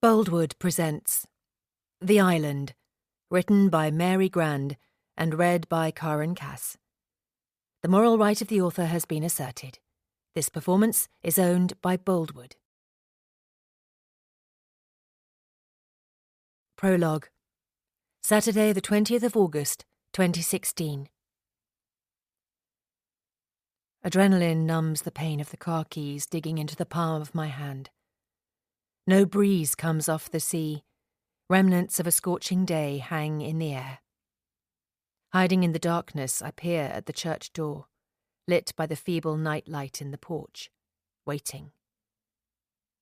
Boldwood presents The Island, written by Mary Grand and read by Karen Cass. The moral right of the author has been asserted. This performance is owned by Boldwood. Prologue. Saturday, the 20th of August, 2016. Adrenaline numbs the pain of the car keys digging into the palm of my hand. No breeze comes off the sea. Remnants of a scorching day hang in the air. Hiding in the darkness, I peer at the church door, lit by the feeble night light in the porch, waiting.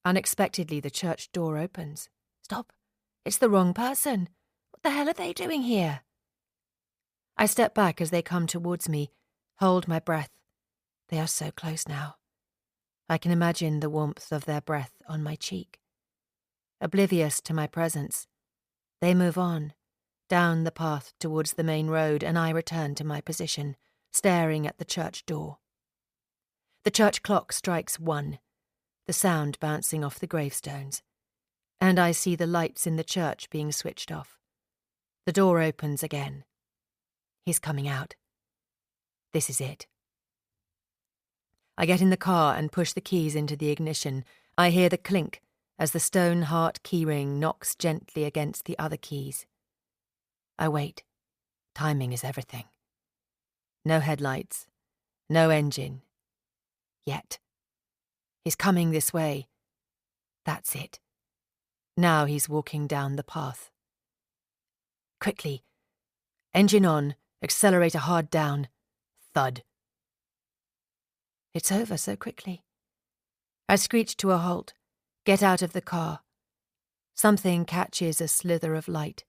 Unexpectedly, the church door opens. Stop! It's the wrong person. What the hell are they doing here? I step back as they come towards me, hold my breath. They are so close now. I can imagine the warmth of their breath on my cheek. Oblivious to my presence, they move on, down the path towards the main road, and I return to my position, staring at the church door. The church clock strikes 1, the sound bouncing off the gravestones, and I see the lights in the church being switched off. The door opens again. He's coming out. This is it. I get in the car and push the keys into the ignition. I hear the clink as the stone heart keyring knocks gently against the other keys. I wait. Timing is everything. No headlights. No engine. Yet. He's coming this way. That's it. Now he's walking down the path. Quickly. Engine on. Accelerator hard down. Thud. It's over so quickly. I screech to a halt. Get out of the car. Something catches a slither of light.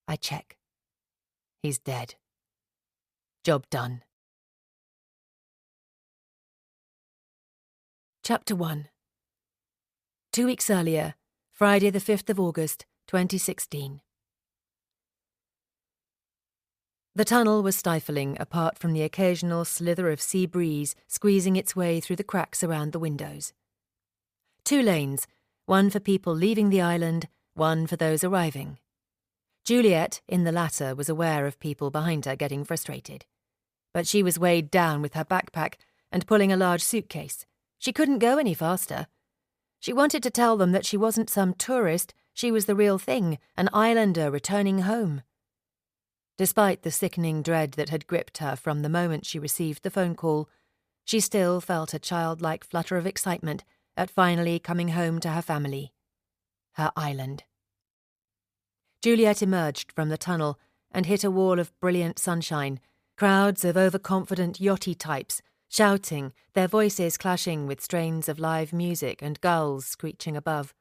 I check. He's dead. Job done. Chapter 1. 2 weeks earlier, Friday the 5th of August, 2016. The tunnel was stifling, apart from the occasional slither of sea breeze squeezing its way through the cracks around the windows. 2 lanes, one for people leaving the island, one for those arriving. Juliet, in the latter, was aware of people behind her getting frustrated. But she was weighed down with her backpack and pulling a large suitcase. She couldn't go any faster. She wanted to tell them that she wasn't some tourist, she was the real thing, an islander returning home. Despite the sickening dread that had gripped her from the moment she received the phone call, she still felt a childlike flutter of excitement at finally coming home to her family. Her island. Juliet emerged from the tunnel and hit a wall of brilliant sunshine, crowds of overconfident yachty types, shouting, their voices clashing with strains of live music and gulls screeching above.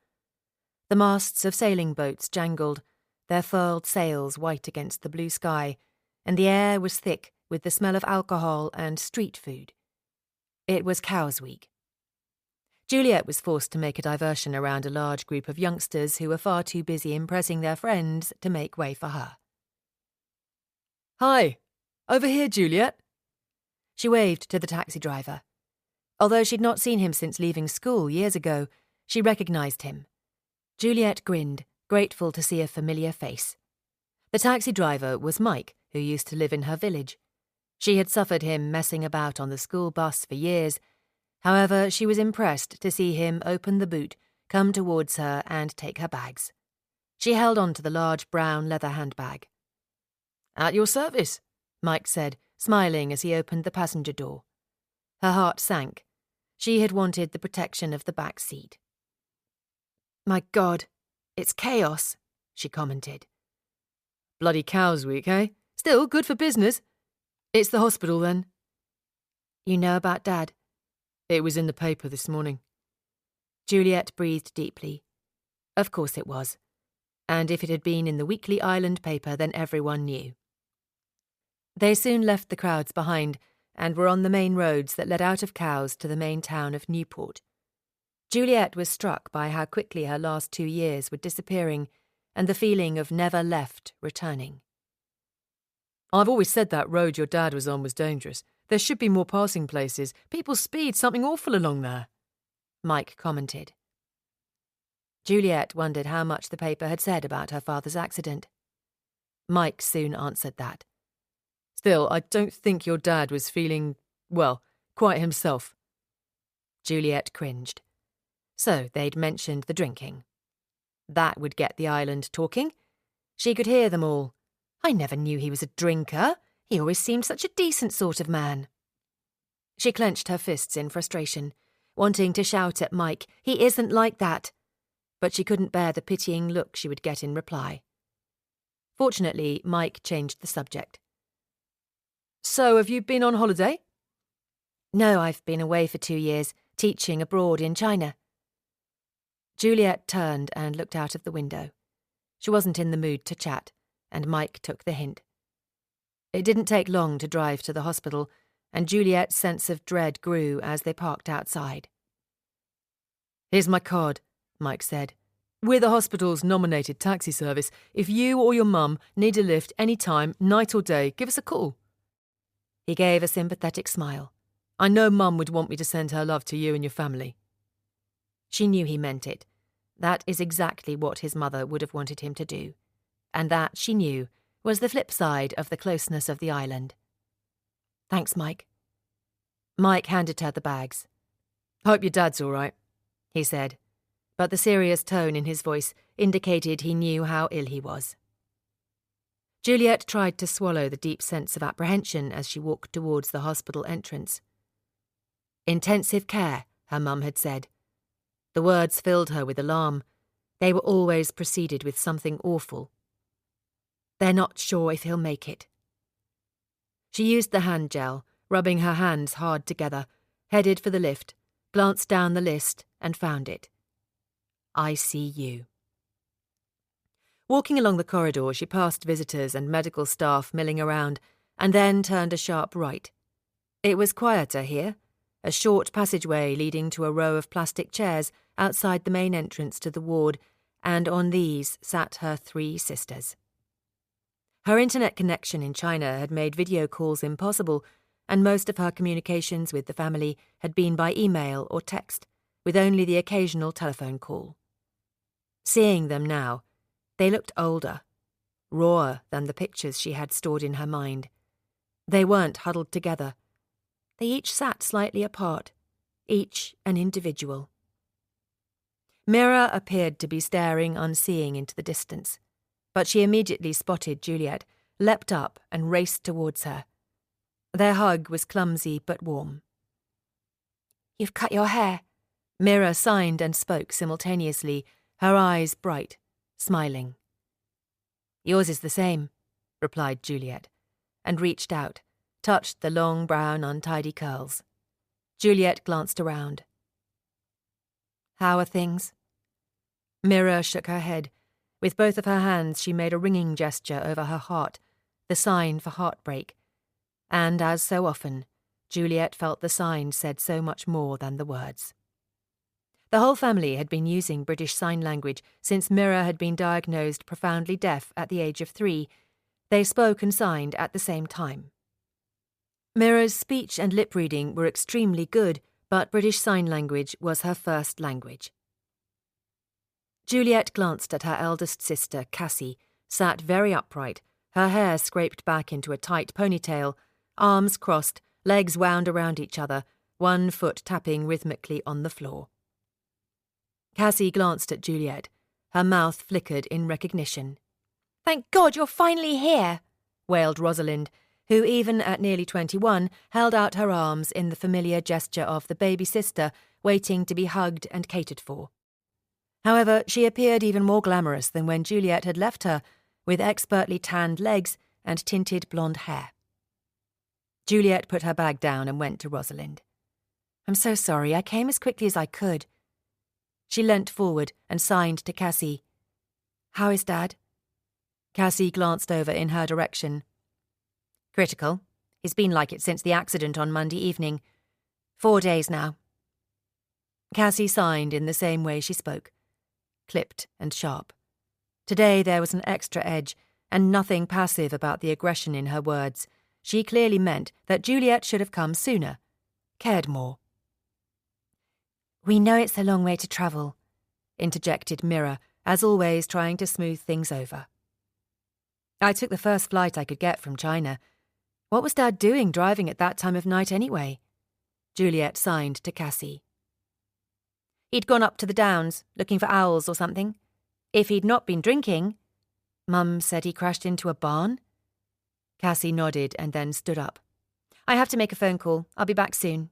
The masts of sailing boats jangled, their furled sails white against the blue sky, and the air was thick with the smell of alcohol and street food. It was Cows Week. Juliet was forced to make a diversion around a large group of youngsters who were far too busy impressing their friends to make way for her. "Hi, over here, Juliet." She waved to the taxi driver. Although she'd not seen him since leaving school years ago, she recognized him. Juliet grinned, grateful to see a familiar face. The taxi driver was Mike, who used to live in her village. She had suffered him messing about on the school bus for years. However, she was impressed to see him open the boot, come towards her and take her bags. She held on to the large brown leather handbag. "At your service," Mike said, smiling as he opened the passenger door. Her heart sank. She had wanted the protection of the back seat. "My God, it's chaos," she commented. "Bloody Cows Week, eh? Still good for business. It's the hospital, then." "You know about Dad?" "It was in the paper this morning." Juliet breathed deeply. Of course it was. And if it had been in the weekly island paper, then everyone knew. They soon left the crowds behind and were on the main roads that led out of Cowes to the main town of Newport. Juliet was struck by how quickly her last 2 years were disappearing and the feeling of never left returning. "I've always said that road your dad was on was dangerous. There should be more passing places. People speed something awful along there," Mike commented. Juliet wondered how much the paper had said about her father's accident. Mike soon answered that. Still, I don't think your dad was feeling, well, quite himself. Juliet cringed. So they'd mentioned the drinking. That would get the island talking. She could hear them all. I never knew he was a drinker. He always seemed such a decent sort of man. She clenched her fists in frustration, wanting to shout at Mike, "He isn't like that." But she couldn't bear the pitying look she would get in reply. Fortunately, Mike changed the subject. So, have you been on holiday? No, I've been away for 2 years, teaching abroad in China. Juliet turned and looked out of the window. She wasn't in the mood to chat, and Mike took the hint. It didn't take long to drive to the hospital, and Juliet's sense of dread grew as they parked outside. Here's my card, Mike said. We're the hospital's nominated taxi service. If you or your mum need a lift any time, night or day, give us a call. He gave a sympathetic smile. I know Mum would want me to send her love to you and your family. She knew he meant it. That is exactly what his mother would have wanted him to do. And that, she knew, was the flip side of the closeness of the island. Thanks, Mike. Mike handed her the bags. Hope your dad's all right, he said, but the serious tone in his voice indicated he knew how ill he was. Juliet tried to swallow the deep sense of apprehension as she walked towards the hospital entrance. Intensive care, her mum had said. The words filled her with alarm. They were always preceded with something awful. They're not sure if he'll make it. She used the hand gel, rubbing her hands hard together, headed for the lift, glanced down the list and found it. ICU. Walking along the corridor, she passed visitors and medical staff milling around, and then turned a sharp right. It was quieter here, a short passageway leading to a row of plastic chairs outside the main entrance to the ward, and on these sat her 3 sisters. Her internet connection in China had made video calls impossible, and most of her communications with the family had been by email or text, with only the occasional telephone call. Seeing them now, they looked older, rawer than the pictures she had stored in her mind. They weren't huddled together. They each sat slightly apart, each an individual. Mira appeared to be staring unseeing into the distance, but she immediately spotted Juliet, leapt up and raced towards her. Their hug was clumsy but warm. "You've cut your hair," Mira signed and spoke simultaneously, her eyes bright, smiling. "Yours is the same," replied Juliet, and reached out, touched the long brown untidy curls. Juliet glanced around. "How are things?" Mira shook her head. With both of her hands she made a ringing gesture over her heart, the sign for heartbreak. And as so often, Juliet felt the sign said so much more than the words. The whole family had been using British Sign Language since Mira had been diagnosed profoundly deaf at the age of 3. They spoke and signed at the same time. Mira's speech and lip reading were extremely good, but British Sign Language was her first language. Juliet glanced at her eldest sister, Cassie, sat very upright, her hair scraped back into a tight ponytail, arms crossed, legs wound around each other, one foot tapping rhythmically on the floor. Cassie glanced at Juliet. Her mouth flickered in recognition. "Thank God you're finally here," wailed Rosalind, who, even at nearly 21, held out her arms in the familiar gesture of the baby sister waiting to be hugged and catered for. However, she appeared even more glamorous than when Juliet had left her, with expertly tanned legs and tinted blonde hair. Juliet put her bag down and went to Rosalind. "I'm so sorry, I came as quickly as I could." She leant forward and signed to Cassie. "How is Dad?" Cassie glanced over in her direction. "Critical. He's been like it since the accident on Monday evening. 4 days now." Cassie signed in the same way she spoke, clipped and sharp. Today there was an extra edge, and nothing passive about the aggression in her words. She clearly meant that Juliet should have come sooner, cared more. "We know it's a long way to travel. interjected Mira, as always trying to smooth things over. I took the first flight I could get from China. What was Dad doing driving at that time of night anyway? Juliet signed to Cassie. He'd gone up to the Downs, looking for owls or something. If he'd not been drinking... Mum said he crashed into a barn? Cassie nodded and then stood up. I have to make a phone call. I'll be back soon.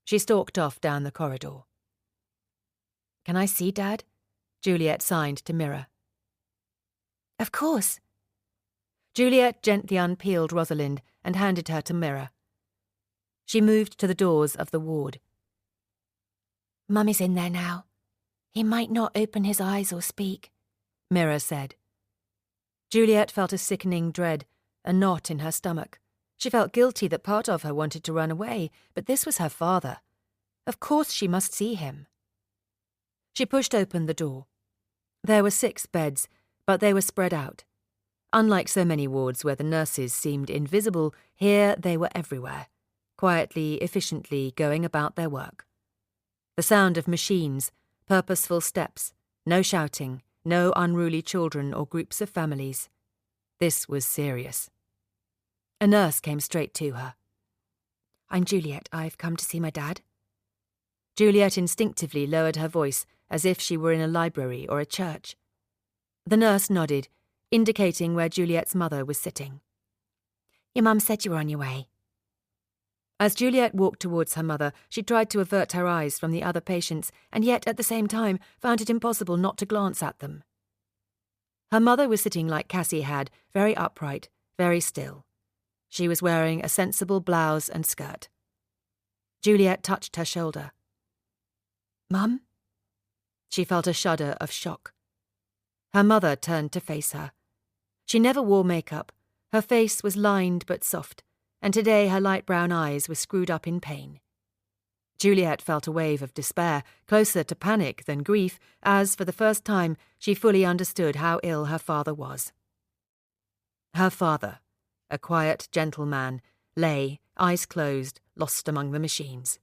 She stalked off down the corridor. Can I see Dad? Juliet signed to Mira. Of course. Juliet gently unpeeled Rosalind and handed her to Mira. She moved to the doors of the ward. Mum is in there now. He might not open his eyes or speak, Mira said. Juliet felt a sickening dread, a knot in her stomach. She felt guilty that part of her wanted to run away, but this was her father. Of course she must see him. She pushed open the door. There were 6 beds, but they were spread out. Unlike so many wards where the nurses seemed invisible, here they were everywhere, quietly, efficiently going about their work. The sound of machines, purposeful steps, no shouting, no unruly children or groups of families. This was serious. A nurse came straight to her. I'm Juliet. I've come to see my dad. Juliet instinctively lowered her voice as if she were in a library or a church. The nurse nodded, indicating where Juliet's mother was sitting. Your mum said you were on your way. As Juliet walked towards her mother, she tried to avert her eyes from the other patients and yet at the same time found it impossible not to glance at them. Her mother was sitting like Cassie had, very upright, very still. She was wearing a sensible blouse and skirt. Juliet touched her shoulder. Mum? She felt a shudder of shock. Her mother turned to face her. She never wore makeup. Her face was lined but soft, and today her light brown eyes were screwed up in pain. Juliet felt a wave of despair, closer to panic than grief, as, for the first time, she fully understood how ill her father was. Her father, a quiet, gentle man, lay, eyes closed, lost among the machines.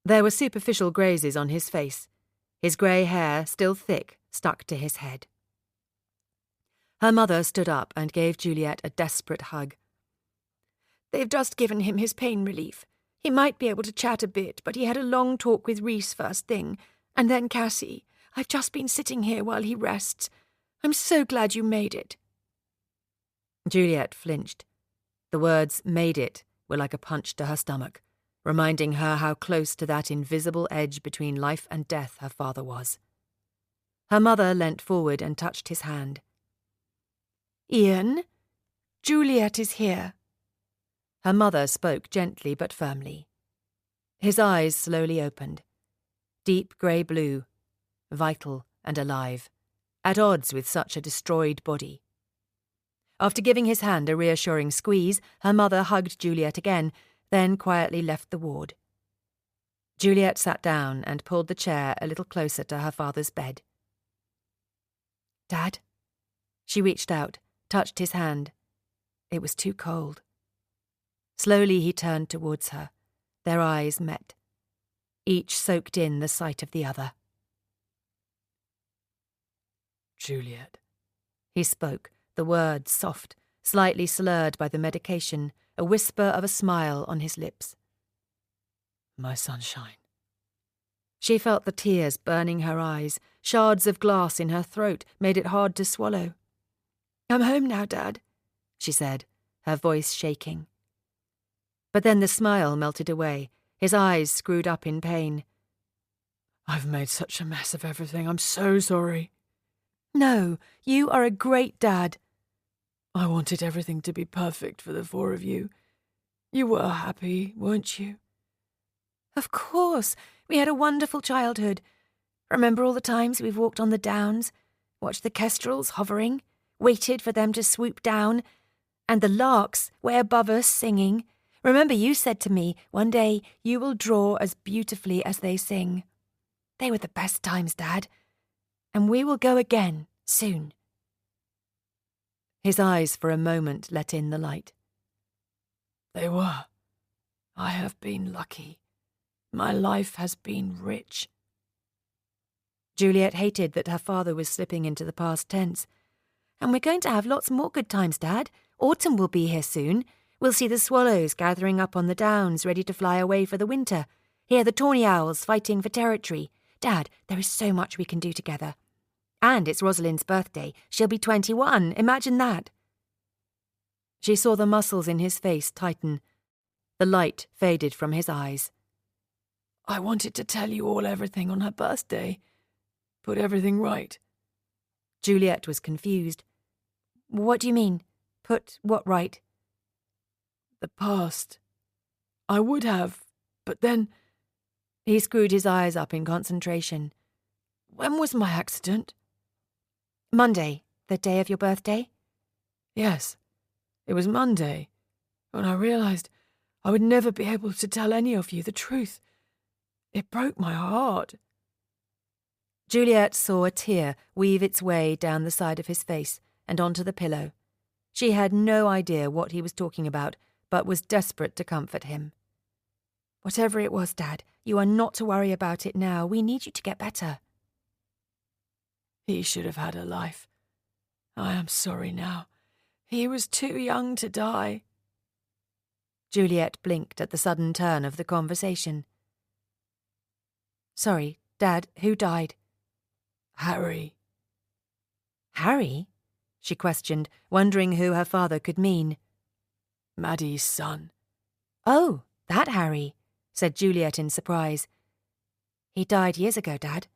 There were superficial grazes on his face. His grey hair, still thick, stuck to his head. Her mother stood up and gave Juliet a desperate hug. They've just given him his pain relief. He might be able to chat a bit, but he had a long talk with Rhys first thing, and then Cassie. I've just been sitting here while he rests. I'm so glad you made it. Juliet flinched. The words "made it" were like a punch to her stomach, reminding her how close to that invisible edge between life and death her father was. Her mother leant forward and touched his hand. Ian, Juliet is here. Her mother spoke gently but firmly. His eyes slowly opened. Deep grey blue, vital and alive, at odds with such a destroyed body. After giving his hand a reassuring squeeze, her mother hugged Juliet again, then quietly left the ward. Juliet sat down and pulled the chair a little closer to her father's bed. Dad? She reached out, touched his hand. It was too cold. Slowly he turned towards her. Their eyes met. Each soaked in the sight of the other. Juliet. He spoke, the words soft, slightly slurred by the medication, a whisper of a smile on his lips. My sunshine. She felt the tears burning her eyes. Shards of glass in her throat made it hard to swallow. I'm home now, Dad, she said, her voice shaking. But then the smile melted away, his eyes screwed up in pain. I've made such a mess of everything. I'm so sorry. No, you are a great dad. I wanted everything to be perfect for the 4 of you. You were happy, weren't you? Of course. We had a wonderful childhood. Remember all the times we've walked on the downs, watched the kestrels hovering, waited for them to swoop down, and the larks way above us singing. Remember you said to me, one day you will draw as beautifully as they sing. They were the best times, Dad. And we will go again, soon. His eyes for a moment let in the light. They were. I have been lucky. My life has been rich. Juliet hated that her father was slipping into the past tense. And we're going to have lots more good times, Dad. Autumn will be here soon. We'll see the swallows gathering up on the downs, ready to fly away for the winter. Hear the tawny owls fighting for territory. Dad, there is so much we can do together. And it's Rosalind's birthday. She'll be 21. Imagine that. She saw the muscles in his face tighten. The light faded from his eyes. I wanted to tell you all everything on her birthday. Put everything right. Juliet was confused. What do you mean? Put what right? The past. I would have, but then... He screwed his eyes up in concentration. When was my accident? Monday, the day of your birthday? Yes, it was Monday, when I realised I would never be able to tell any of you the truth. It broke my heart. Juliet saw a tear weave its way down the side of his face and onto the pillow. She had no idea what he was talking about, but was desperate to comfort him. Whatever it was, Dad, you are not to worry about it now. We need you to get better. He should have had a life. I am sorry now. He was too young to die. Juliet blinked at the sudden turn of the conversation. Sorry, Dad, who died? Harry. Harry? She questioned, wondering who her father could mean. Maddie's son. Oh, that Harry, said Juliet in surprise. He died years ago, Dad.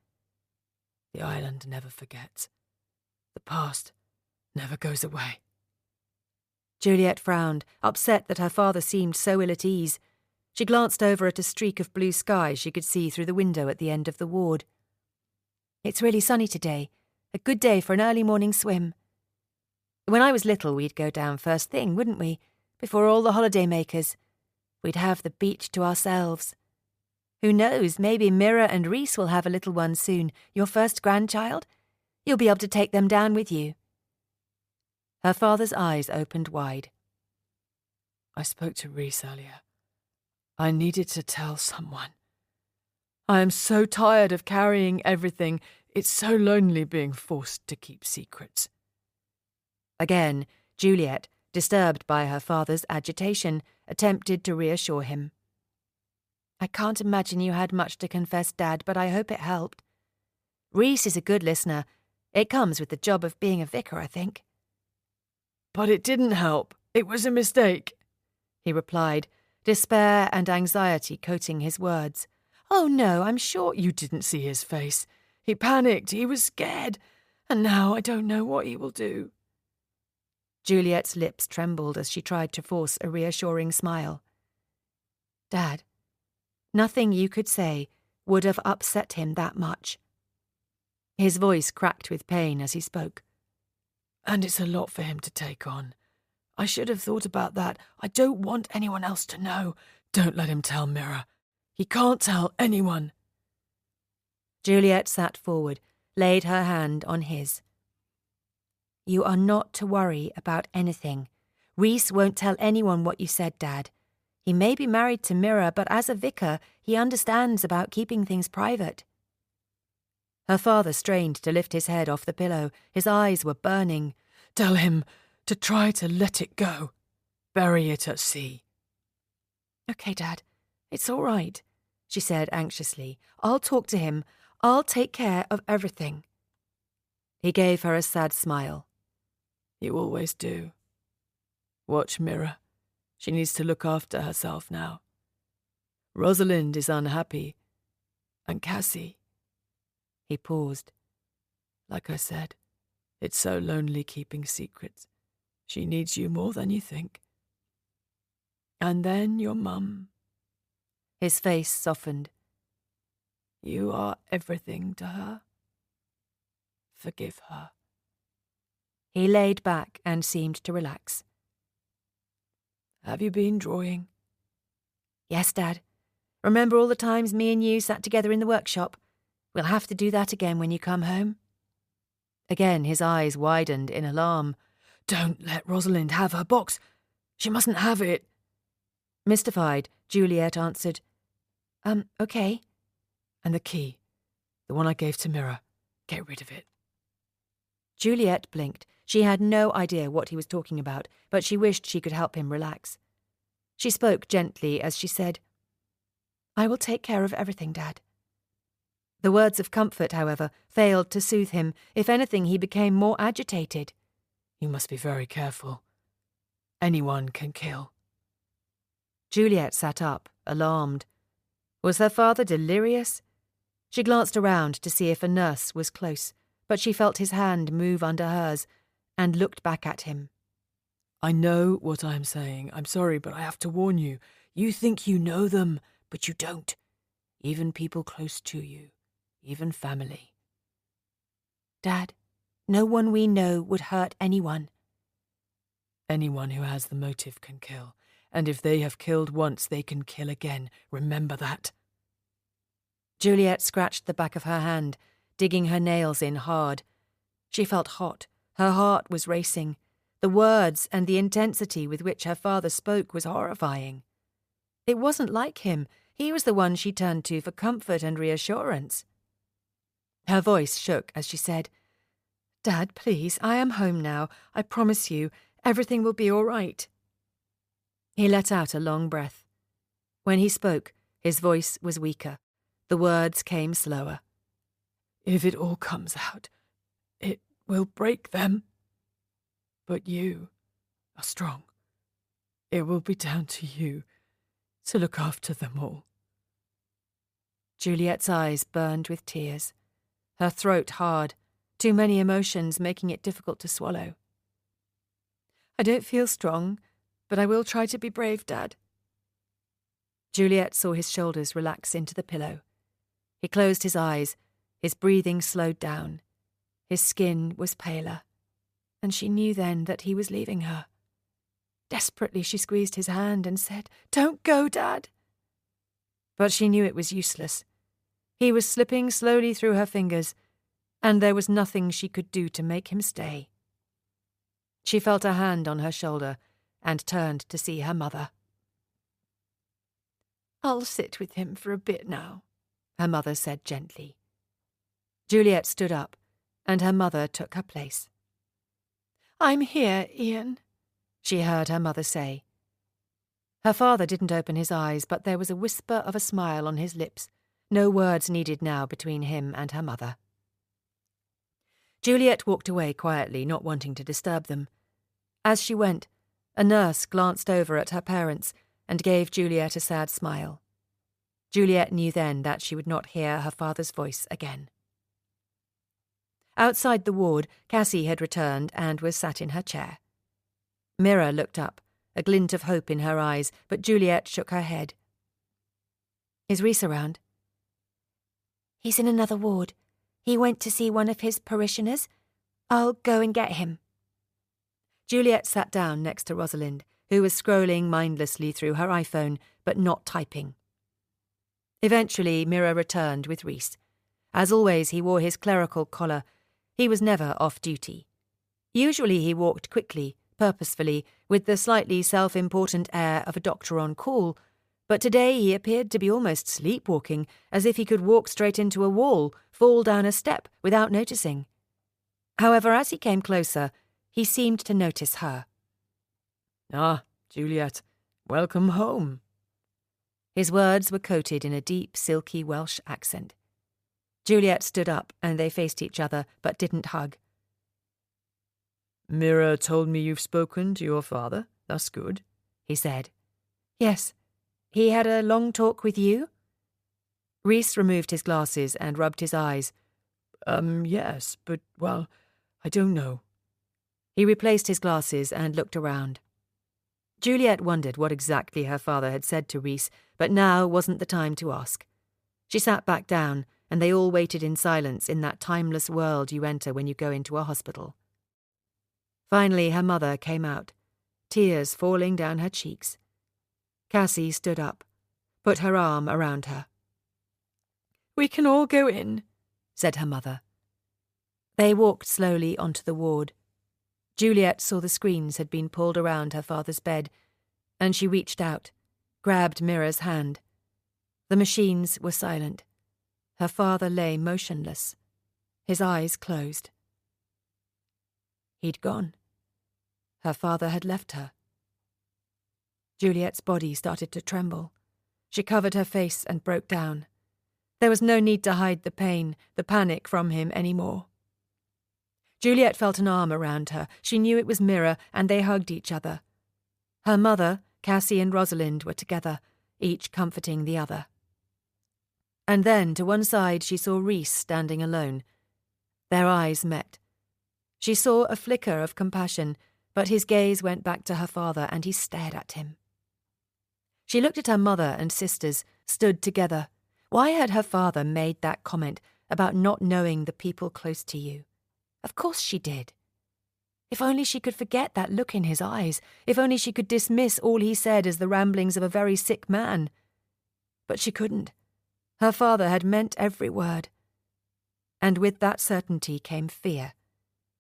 The island never forgets. The past never goes away. Juliet frowned, upset that her father seemed so ill at ease. She glanced over at a streak of blue sky she could see through the window at the end of the ward. It's really sunny today. A good day for an early morning swim. When I was little, we'd go down first thing, wouldn't we? Before all the holiday makers. We'd have the beach to ourselves. Who knows, maybe Mira and Rhys will have a little one soon, your first grandchild. You'll be able to take them down with you. Her father's eyes opened wide. I spoke to Rhys earlier. I needed to tell someone. I am so tired of carrying everything. It's so lonely being forced to keep secrets. Again, Juliet, disturbed by her father's agitation, attempted to reassure him. I can't imagine you had much to confess, Dad, but I hope it helped. Rhys is a good listener. It comes with the job of being a vicar, I think. But it didn't help. It was a mistake, he replied, despair and anxiety coating his words. Oh, no, I'm sure you didn't see his face. He panicked, he was scared, and now I don't know what he will do. Juliet's lips trembled as she tried to force a reassuring smile. Dad, nothing you could say would have upset him that much. His voice cracked with pain as he spoke. And it's a lot for him to take on. I should have thought about that. I don't want anyone else to know. Don't let him tell Mira. He can't tell anyone. Juliet sat forward, laid her hand on his. You are not to worry about anything. Rhys won't tell anyone what you said, Dad. He may be married to Mira, but as a vicar, he understands about keeping things private. Her father strained to lift his head off the pillow. His eyes were burning. Tell him to try to let it go. Bury it at sea. Okay, Dad. It's all right, she said anxiously. I'll talk to him. I'll take care of everything. He gave her a sad smile. You always do. Watch Mira. She needs to look after herself now. Rosalind is unhappy. And Cassie. He paused. Like I said, it's so lonely keeping secrets. She needs you more than you think. And then your mum. His face softened. You are everything to her. Forgive her. He laid back and seemed to relax. Have you been drawing? Yes, Dad. Remember all the times me and you sat together in the workshop? We'll have to do that again when you come home. Again his eyes widened in alarm. Don't let Rosalind have her box. She mustn't have it. Mystified, Juliet answered, okay. And the key, the one I gave to Mira. Get rid of it. Juliet blinked. She had no idea what he was talking about, but she wished she could help him relax. She spoke gently as she said, "I will take care of everything, Dad." The words of comfort, however, failed to soothe him. If anything, he became more agitated. You must be very careful. Anyone can kill. Juliet sat up, alarmed. Was her father delirious? She glanced around to see if a nurse was close, but she felt his hand move under hers and looked back at him. I know what I'm saying. I'm sorry, but I have to warn you. You think you know them, but you don't. Even people close to you. Even family. Dad, no one we know would hurt anyone. Anyone who has the motive can kill, and if they have killed once, they can kill again. Remember that. Juliet scratched the back of her hand, digging her nails in hard. She felt hot. Her heart was racing. The words and the intensity with which her father spoke was horrifying. It wasn't like him. He was the one she turned to for comfort and reassurance. Her voice shook as she said, "Dad, please, I am home now. I promise you, everything will be all right." He let out a long breath. When he spoke, his voice was weaker. The words came slower. If it all comes out, it will break them. But you are strong. It will be down to you to look after them all. Juliet's eyes burned with tears. Her throat hard, too many emotions making it difficult to swallow. "I don't feel strong, but I will try to be brave, Dad." Juliet saw his shoulders relax into the pillow. He closed his eyes, his breathing slowed down. His skin was paler, and she knew then that he was leaving her. Desperately she squeezed his hand and said, "Don't go, Dad." But she knew it was useless. He was slipping slowly through her fingers, and there was nothing she could do to make him stay. She felt a hand on her shoulder and turned to see her mother. "I'll sit with him for a bit now," her mother said gently. Juliet stood up, and her mother took her place. "I'm here, Ian," she heard her mother say. Her father didn't open his eyes, but there was a whisper of a smile on his lips. No words needed now between him and her mother. Juliet walked away quietly, not wanting to disturb them. As she went, a nurse glanced over at her parents and gave Juliet a sad smile. Juliet knew then that she would not hear her father's voice again. Outside the ward, Cassie had returned and was sat in her chair. Mira looked up, a glint of hope in her eyes, but Juliet shook her head. "Is Rhys around?" "He's in another ward. He went to see one of his parishioners. I'll go and get him." Juliet sat down next to Rosalind, who was scrolling mindlessly through her iPhone, but not typing. Eventually, Mira returned with Rhys. As always, he wore his clerical collar. He was never off duty. Usually he walked quickly, purposefully, with the slightly self-important air of a doctor on call, but today he appeared to be almost sleepwalking, as if he could walk straight into a wall, fall down a step without noticing. However, as he came closer, he seemed to notice her. "Ah, Juliet, welcome home." His words were coated in a deep, silky Welsh accent. Juliet stood up and they faced each other, but didn't hug. "Mira told me you've spoken to your father. That's good," he said. "Yes. He had a long talk with you?" Rhys removed his glasses and rubbed his eyes. Yes, but, well, I don't know." He replaced his glasses and looked around. Juliet wondered what exactly her father had said to Rhys, but now wasn't the time to ask. She sat back down, and they all waited in silence in that timeless world you enter when you go into a hospital. Finally, her mother came out, tears falling down her cheeks. Cassie stood up, put her arm around her. "We can all go in," said her mother. They walked slowly onto the ward. Juliet saw the screens had been pulled around her father's bed, and she reached out, grabbed Mira's hand. The machines were silent. Her father lay motionless. His eyes closed. He'd gone. Her father had left her. Juliet's body started to tremble. She covered her face and broke down. There was no need to hide the pain, the panic from him anymore. Juliet felt an arm around her. She knew it was Mira, and they hugged each other. Her mother, Cassie and Rosalind were together, each comforting the other. And then, to one side, she saw Rhys standing alone. Their eyes met. She saw a flicker of compassion, but his gaze went back to her father, and he stared at him. She looked at her mother and sisters, stood together. Why had her father made that comment about not knowing the people close to you? Of course she did. If only she could forget that look in his eyes, if only she could dismiss all he said as the ramblings of a very sick man. But she couldn't. Her father had meant every word. And with that certainty came fear,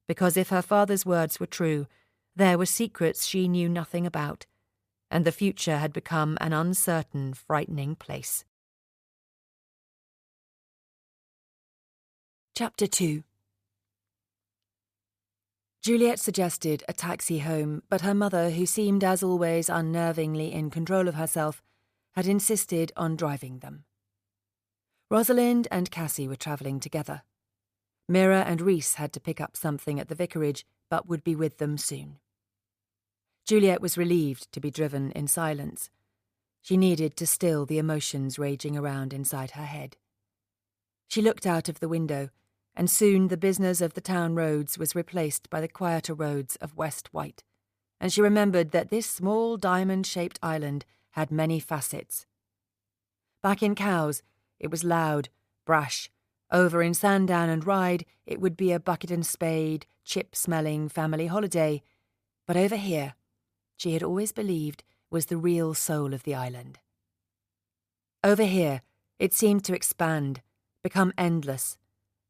because if her father's words were true, there were secrets she knew nothing about, and the future had become an uncertain, frightening place. Chapter 2. Juliet suggested a taxi home, but her mother, who seemed as always unnervingly in control of herself, had insisted on driving them. Rosalind and Cassie were travelling together. Mira and Rhys had to pick up something at the vicarage, but would be with them soon. Juliet was relieved to be driven in silence. She needed to still the emotions raging around inside her head. She looked out of the window, and soon the business of the town roads was replaced by the quieter roads of West Wight, and she remembered that this small diamond-shaped island had many facets. Back in Cowes, it was loud, brash. Over in Sandown and Ryde, it would be a bucket and spade, chip-smelling family holiday. But over here, she had always believed, was the real soul of the island. Over here, it seemed to expand, become endless.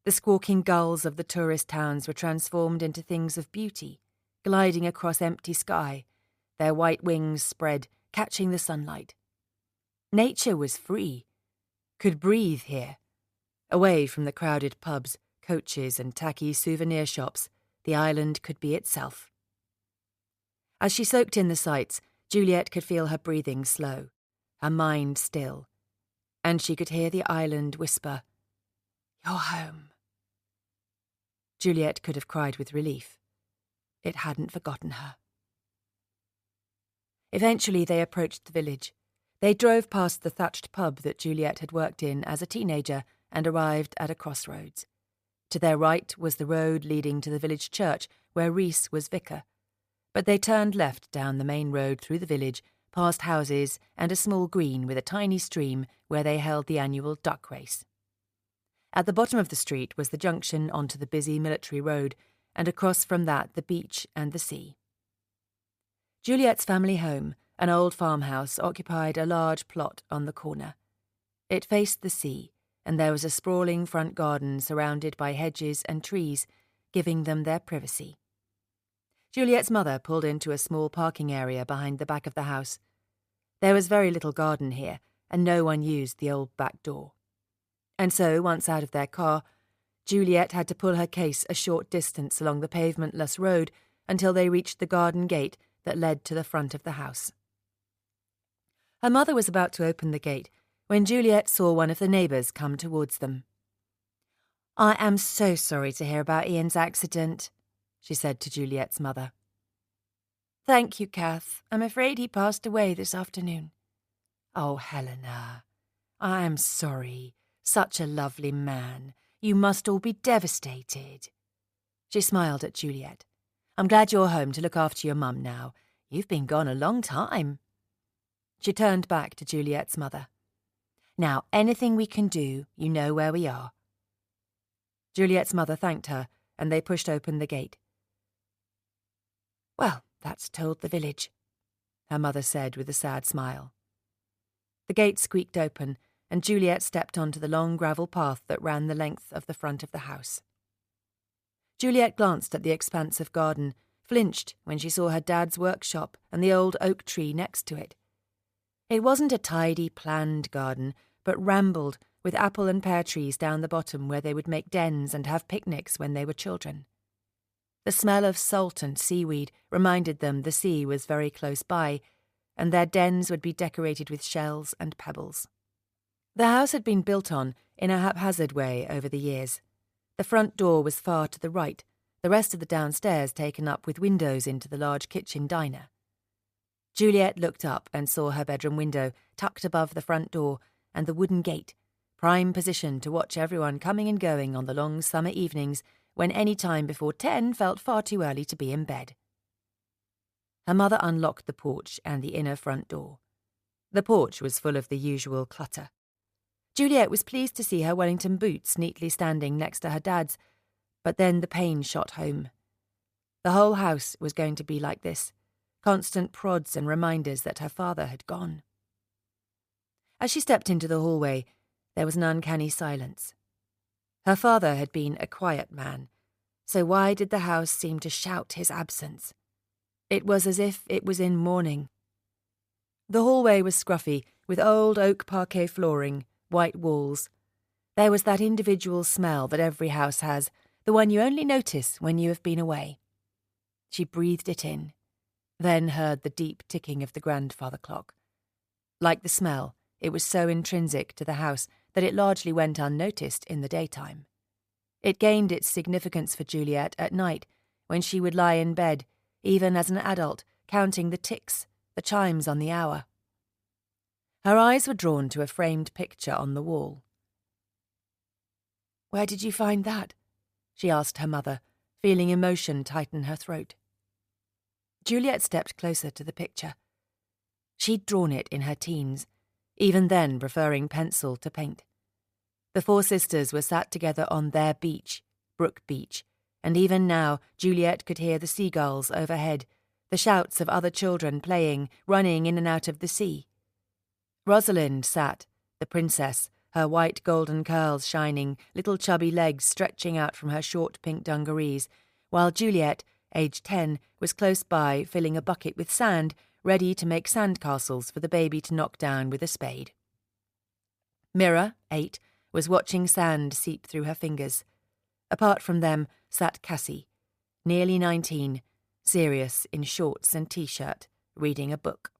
The squawking gulls of the tourist towns were transformed into things of beauty, gliding across empty sky, their white wings spread, catching the sunlight. Nature was free, could breathe here. Away from the crowded pubs, coaches and tacky souvenir shops, the island could be itself. As she soaked in the sights, Juliet could feel her breathing slow, her mind still, and she could hear the island whisper, "You're home." Juliet could have cried with relief. It hadn't forgotten her. Eventually they approached the village. They drove past the thatched pub that Juliet had worked in as a teenager and arrived at a crossroads. To their right was the road leading to the village church, where Rhys was vicar. But they turned left down the main road through the village, past houses and a small green with a tiny stream where they held the annual duck race. At the bottom of the street was the junction onto the busy military road, and across from that the beach and the sea. Juliet's family home, an old farmhouse, occupied a large plot on the corner. It faced the sea, and there was a sprawling front garden surrounded by hedges and trees, giving them their privacy. Juliet's mother pulled into a small parking area behind the back of the house. There was very little garden here, and no one used the old back door. And so, once out of their car, Juliet had to pull her case a short distance along the pavementless road until they reached the garden gate that led to the front of the house. Her mother was about to open the gate when Juliet saw one of the neighbours come towards them. "I am so sorry to hear about Ian's accident," she said to Juliet's mother. "Thank you, Kath. I'm afraid he passed away this afternoon." "Oh, Helena, I am sorry. Such a lovely man. You must all be devastated." She smiled at Juliet. "I'm glad you're home to look after your mum now. You've been gone a long time." She turned back to Juliet's mother. "Now, anything we can do, you know where we are." Juliet's mother thanked her, and they pushed open the gate. "Well, that's told the village," her mother said with a sad smile. The gate squeaked open, and Juliet stepped onto the long gravel path that ran the length of the front of the house. Juliet glanced at the expanse of garden, flinched when she saw her dad's workshop and the old oak tree next to it. It wasn't a tidy, planned garden, but rambled, with apple and pear trees down the bottom where they would make dens and have picnics when they were children. The smell of salt and seaweed reminded them the sea was very close by, and their dens would be decorated with shells and pebbles. The house had been built on in a haphazard way over the years. The front door was far to the right, the rest of the downstairs taken up with windows into the large kitchen diner. Juliet looked up and saw her bedroom window tucked above the front door and the wooden gate, prime position to watch everyone coming and going on the long summer evenings when any time before 10 felt far too early to be in bed. Her mother unlocked the porch and the inner front door. The porch was full of the usual clutter. Juliet was pleased to see her Wellington boots neatly standing next to her dad's, but then the pain shot home. The whole house was going to be like this, constant prods and reminders that her father had gone. As she stepped into the hallway, there was an uncanny silence. Her father had been a quiet man, so why did the house seem to shout his absence? It was as if it was in mourning. The hallway was scruffy, with old oak parquet flooring, white walls. There was that individual smell that every house has, the one you only notice when you have been away. She breathed it in, then heard the deep ticking of the grandfather clock. Like the smell, it was so intrinsic to the house that it largely went unnoticed in the daytime. It gained its significance for Juliet at night, when she would lie in bed, even as an adult, counting the ticks, the chimes on the hour. Her eyes were drawn to a framed picture on the wall. "Where did you find that?" she asked her mother, feeling emotion tighten her throat. Juliet stepped closer to the picture. She'd drawn it in her teens, even then preferring pencil to paint. The four sisters were sat together on their beach, Brook Beach, and even now Juliet could hear the seagulls overhead, the shouts of other children playing, running in and out of the sea. Rosalind sat, the princess, her white golden curls shining, little chubby legs stretching out from her short pink dungarees, while Juliet, aged 10, was close by filling a bucket with sand, ready to make sandcastles for the baby to knock down with a spade. Mira, 8, was watching sand seep through her fingers. Apart from them sat Cassie, nearly 19, serious in shorts and t-shirt, reading a book.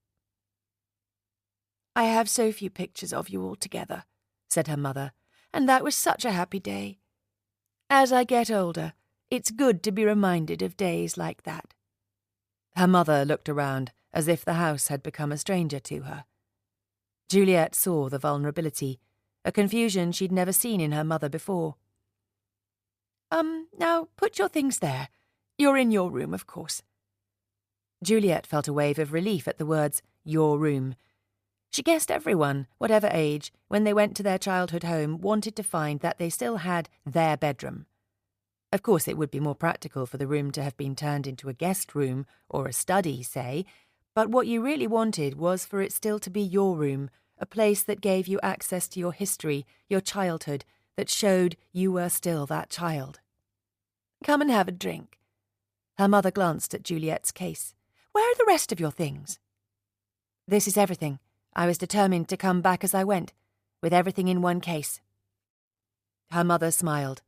"I have so few pictures of you all together," said her mother, "and that was such a happy day. As I get older, it's good to be reminded of days like that." Her mother looked around as if the house had become a stranger to her. Juliet saw the vulnerability, a confusion she'd never seen in her mother before. Now put your things there. You're in your room, of course." Juliet felt a wave of relief at the words, "your room." She guessed everyone, whatever age, when they went to their childhood home, wanted to find that they still had their bedroom. Of course, it would be more practical for the room to have been turned into a guest room or a study, say, but what you really wanted was for it still to be your room, a place that gave you access to your history, your childhood, that showed you were still that child. "Come and have a drink." Her mother glanced at Juliet's case. "Where are the rest of your things?" "This is everything. I was determined to come back as I went, with everything in one case." Her mother smiled.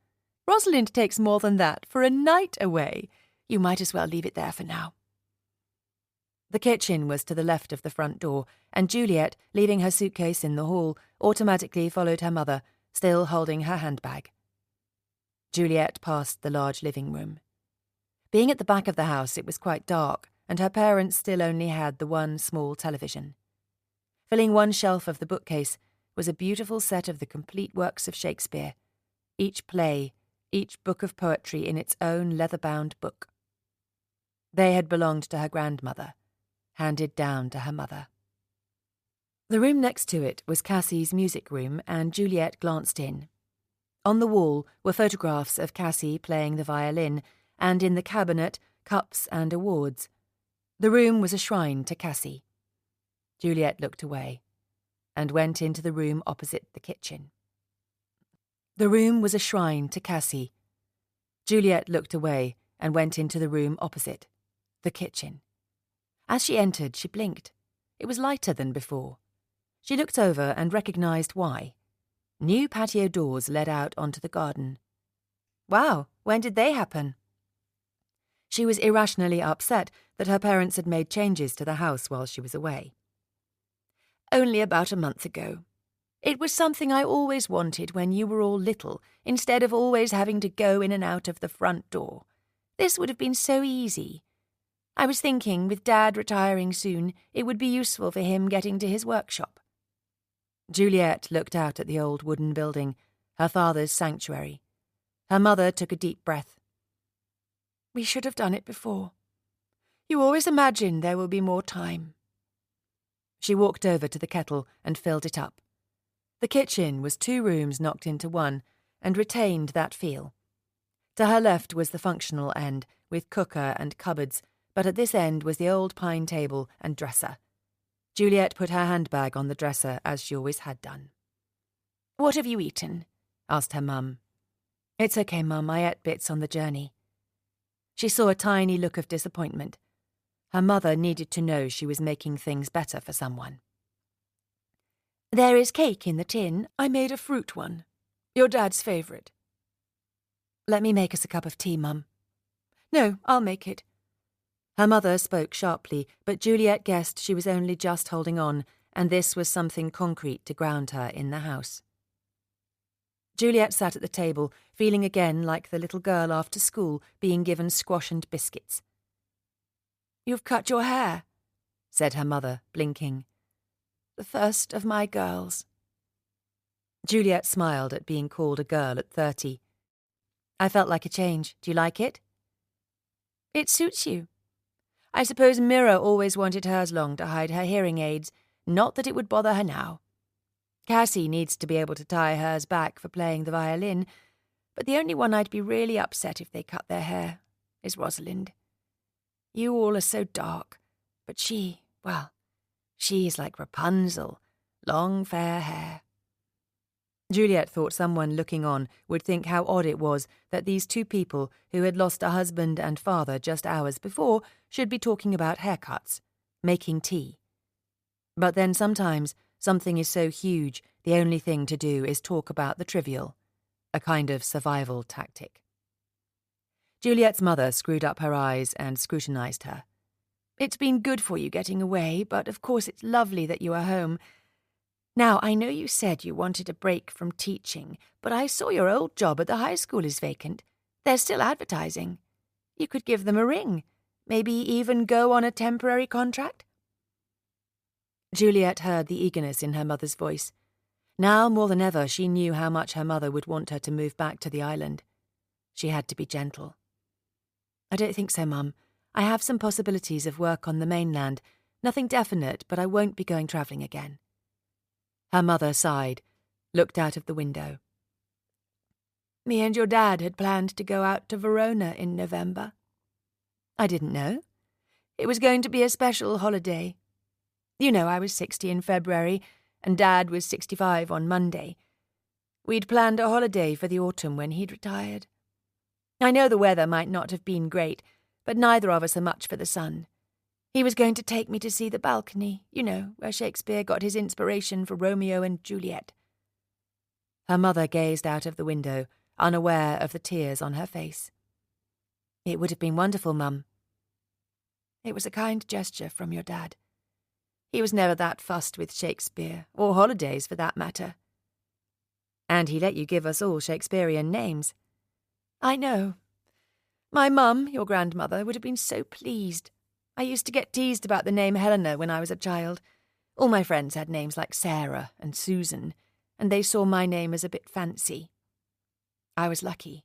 "Rosalind takes more than that for a night away. You might as well leave it there for now." The kitchen was to the left of the front door, and Juliet, leaving her suitcase in the hall, automatically followed her mother, still holding her handbag. Juliet passed the large living room. Being at the back of the house, it was quite dark, and her parents still only had the one small television. Filling one shelf of the bookcase was a beautiful set of the complete works of Shakespeare, each play, each book of poetry in its own leather-bound book. They had belonged to her grandmother, handed down to her mother. The room next to it was Cassie's music room, and Juliet glanced in. On the wall were photographs of Cassie playing the violin, and in the cabinet, cups and awards. The room was a shrine to Cassie. Juliet looked away, and went into the room opposite the kitchen. The room was a shrine to Cassie. Juliet looked away, and went into the room opposite, the kitchen. As she entered, she blinked. It was lighter than before. She looked over and recognised why. New patio doors led out onto the garden. Wow, when did they happen? She was irrationally upset that her parents had made changes to the house while she was away. Only about a month ago. It was something I always wanted when you were all little, instead of always having to go in and out of the front door. This would have been so easy. I was thinking, with Dad retiring soon, it would be useful for him getting to his workshop. Juliet looked out at the old wooden building, her father's sanctuary. Her mother took a deep breath. We should have done it before. You always imagine there will be more time. She walked over to the kettle and filled it up. The kitchen was 2 rooms knocked into one and retained that feel. To her left was the functional end, with cooker and cupboards, but at this end was the old pine table and dresser. Juliet put her handbag on the dresser, as she always had done. "What have you eaten?" asked her mum. "It's okay, Mum, I ate bits on the journey." She saw a tiny look of disappointment. Her mother needed to know she was making things better for someone. "There is cake in the tin. I made a fruit one. Your Dad's favourite." "Let me make us a cup of tea, Mum." "No, I'll make it." Her mother spoke sharply, but Juliet guessed she was only just holding on, and this was something concrete to ground her in the house. Juliet sat at the table, feeling again like the little girl after school being given squash and biscuits. "You've cut your hair," said her mother, blinking. "The first of my girls." Juliet smiled at being called a girl at 30. "I felt like a change. Do you like it?" "It suits you. I suppose Mira always wanted hers long to hide her hearing aids, not that it would bother her now. Cassie needs to be able to tie hers back for playing the violin, but the only one I'd be really upset if they cut their hair is Rosalind. You all are so dark, but she is like Rapunzel, long fair hair." Juliet thought someone looking on would think how odd it was that these 2 people who had lost a husband and father just hours before should be talking about haircuts, making tea. But then sometimes something is so huge the only thing to do is talk about the trivial, a kind of survival tactic. Juliet's mother screwed up her eyes and scrutinized her. "It's been good for you getting away, but of course it's lovely that you are home. Now, I know you said you wanted a break from teaching, but I saw your old job at the high school is vacant. They're still advertising. You could give them a ring, maybe even go on a temporary contract." Juliet heard the eagerness in her mother's voice. Now more than ever she knew how much her mother would want her to move back to the island. She had to be gentle. "I don't think so, Mum. I have some possibilities of work on the mainland. Nothing definite, but I won't be going travelling again." Her mother sighed, looked out of the window. "Me and your Dad had planned to go out to Verona in November." "I didn't know." "It was going to be a special holiday. You know, I was 60 in February, and Dad was 65 on Monday. We'd planned a holiday for the autumn when he'd retired. I know the weather might not have been great, but neither of us are much for the sun. He was going to take me to see the balcony, you know, where Shakespeare got his inspiration for Romeo and Juliet." Her mother gazed out of the window, unaware of the tears on her face. "It would have been wonderful, Mum." "It was a kind gesture from your Dad. He was never that fussed with Shakespeare, or holidays for that matter." "And he let you give us all Shakespearean names." "I know. My mum, your grandmother, would have been so pleased. I used to get teased about the name Helena when I was a child. All my friends had names like Sarah and Susan, and they saw my name as a bit fancy. I was lucky.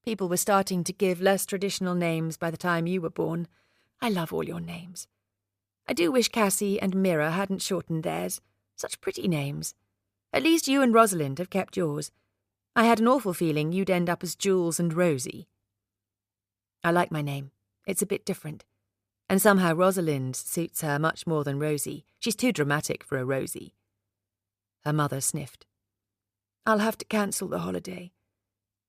People were starting to give less traditional names by the time you were born. I love all your names. I do wish Cassie and Mira hadn't shortened theirs. Such pretty names. At least you and Rosalind have kept yours. I had an awful feeling you'd end up as Jules and Rosie." "I like my name. It's a bit different. And somehow Rosalind suits her much more than Rosie. She's too dramatic for a Rosie." Her mother sniffed. "I'll have to cancel the holiday.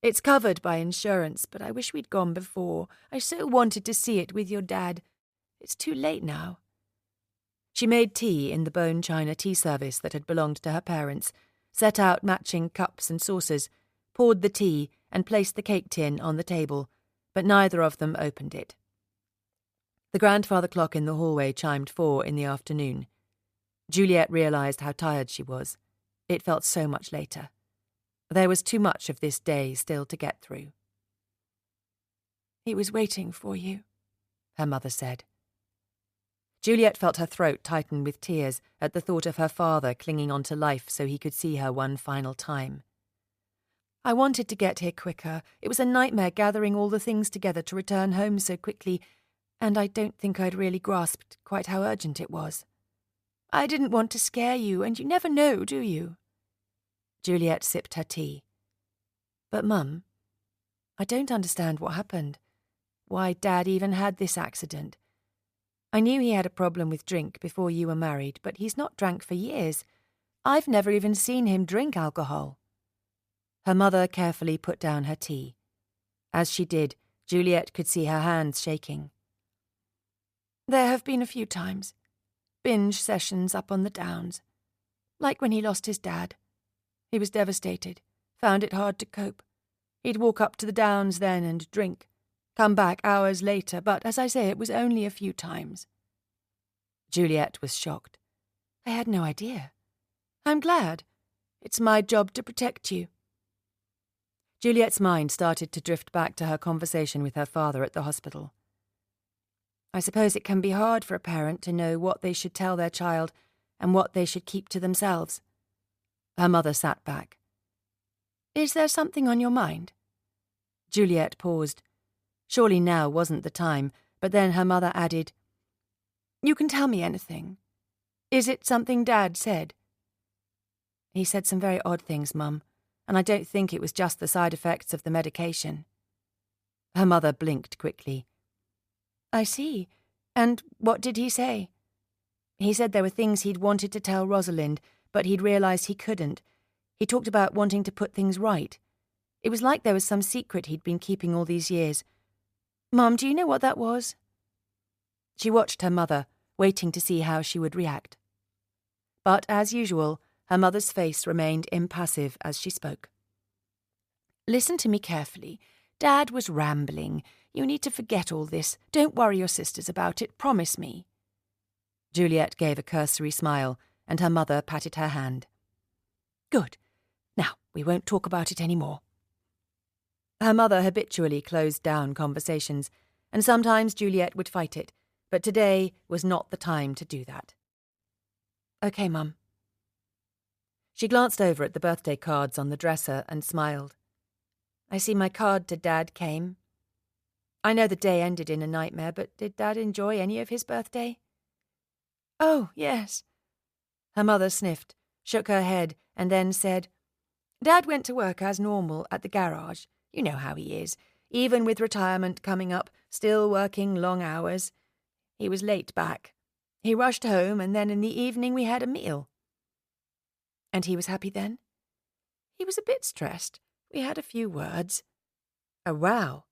It's covered by insurance, but I wish we'd gone before. I so wanted to see it with your Dad. It's too late now." She made tea in the bone china tea service that had belonged to her parents, set out matching cups and saucers, poured the tea and placed the cake tin on the table, but neither of them opened it. The grandfather clock in the hallway chimed 4 in the afternoon. Juliet realised how tired she was. It felt so much later. There was too much of this day still to get through. "He was waiting for you," her mother said. Juliet felt her throat tighten with tears at the thought of her father clinging on to life so he could see her one final time. "I wanted to get here quicker. It was a nightmare gathering all the things together to return home so quickly, and I don't think I'd really grasped quite how urgent it was. I didn't want to scare you, and you never know, do you?" Juliet sipped her tea. "But, Mum, I don't understand what happened. Why Dad even had this accident. I knew he had a problem with drink before you were married, but he's not drank for years. I've never even seen him drink alcohol." Her mother carefully put down her tea. As she did, Juliet could see her hands shaking. "There have been a few times. Binge sessions up on the downs. Like when he lost his dad. He was devastated, found it hard to cope. He'd walk up to the downs then and drink. Come back hours later, but as I say, it was only a few times." Juliet was shocked. "I had no idea. I'm glad. It's my job to protect you." Juliet's mind started to drift back to her conversation with her father at the hospital. "I suppose it can be hard for a parent to know what they should tell their child and what they should keep to themselves." Her mother sat back. "Is there something on your mind?" Juliet paused. Surely now wasn't the time, but then her mother added, "You can tell me anything. Is it something Dad said?" "He said some very odd things, Mum, and I don't think it was just the side effects of the medication." Her mother blinked quickly. "I see. And what did he say?" "He said there were things he'd wanted to tell Rosalind, but he'd realised he couldn't. He talked about wanting to put things right. It was like there was some secret he'd been keeping all these years. Mum, do you know what that was?" She watched her mother, waiting to see how she would react. But, as usual, her mother's face remained impassive as she spoke. "Listen to me carefully. Dad was rambling. You need to forget all this. Don't worry your sisters about it. Promise me." Juliet gave a cursory smile, and her mother patted her hand. "Good. Now, we won't talk about it any more." Her mother habitually closed down conversations, and sometimes Juliet would fight it, but today was not the time to do that. "Okay, Mum." She glanced over at the birthday cards on the dresser and smiled. "I see my card to Dad came. I know the day ended in a nightmare, but did Dad enjoy any of his birthday?" "Oh, yes." Her mother sniffed, shook her head, and then said, "Dad went to work as normal at the garage. You know how he is. Even with retirement coming up, still working long hours. He was late back. He rushed home, and then in the evening we had a meal." "And he was happy then?" "He was a bit stressed. We had a few words." "A row?"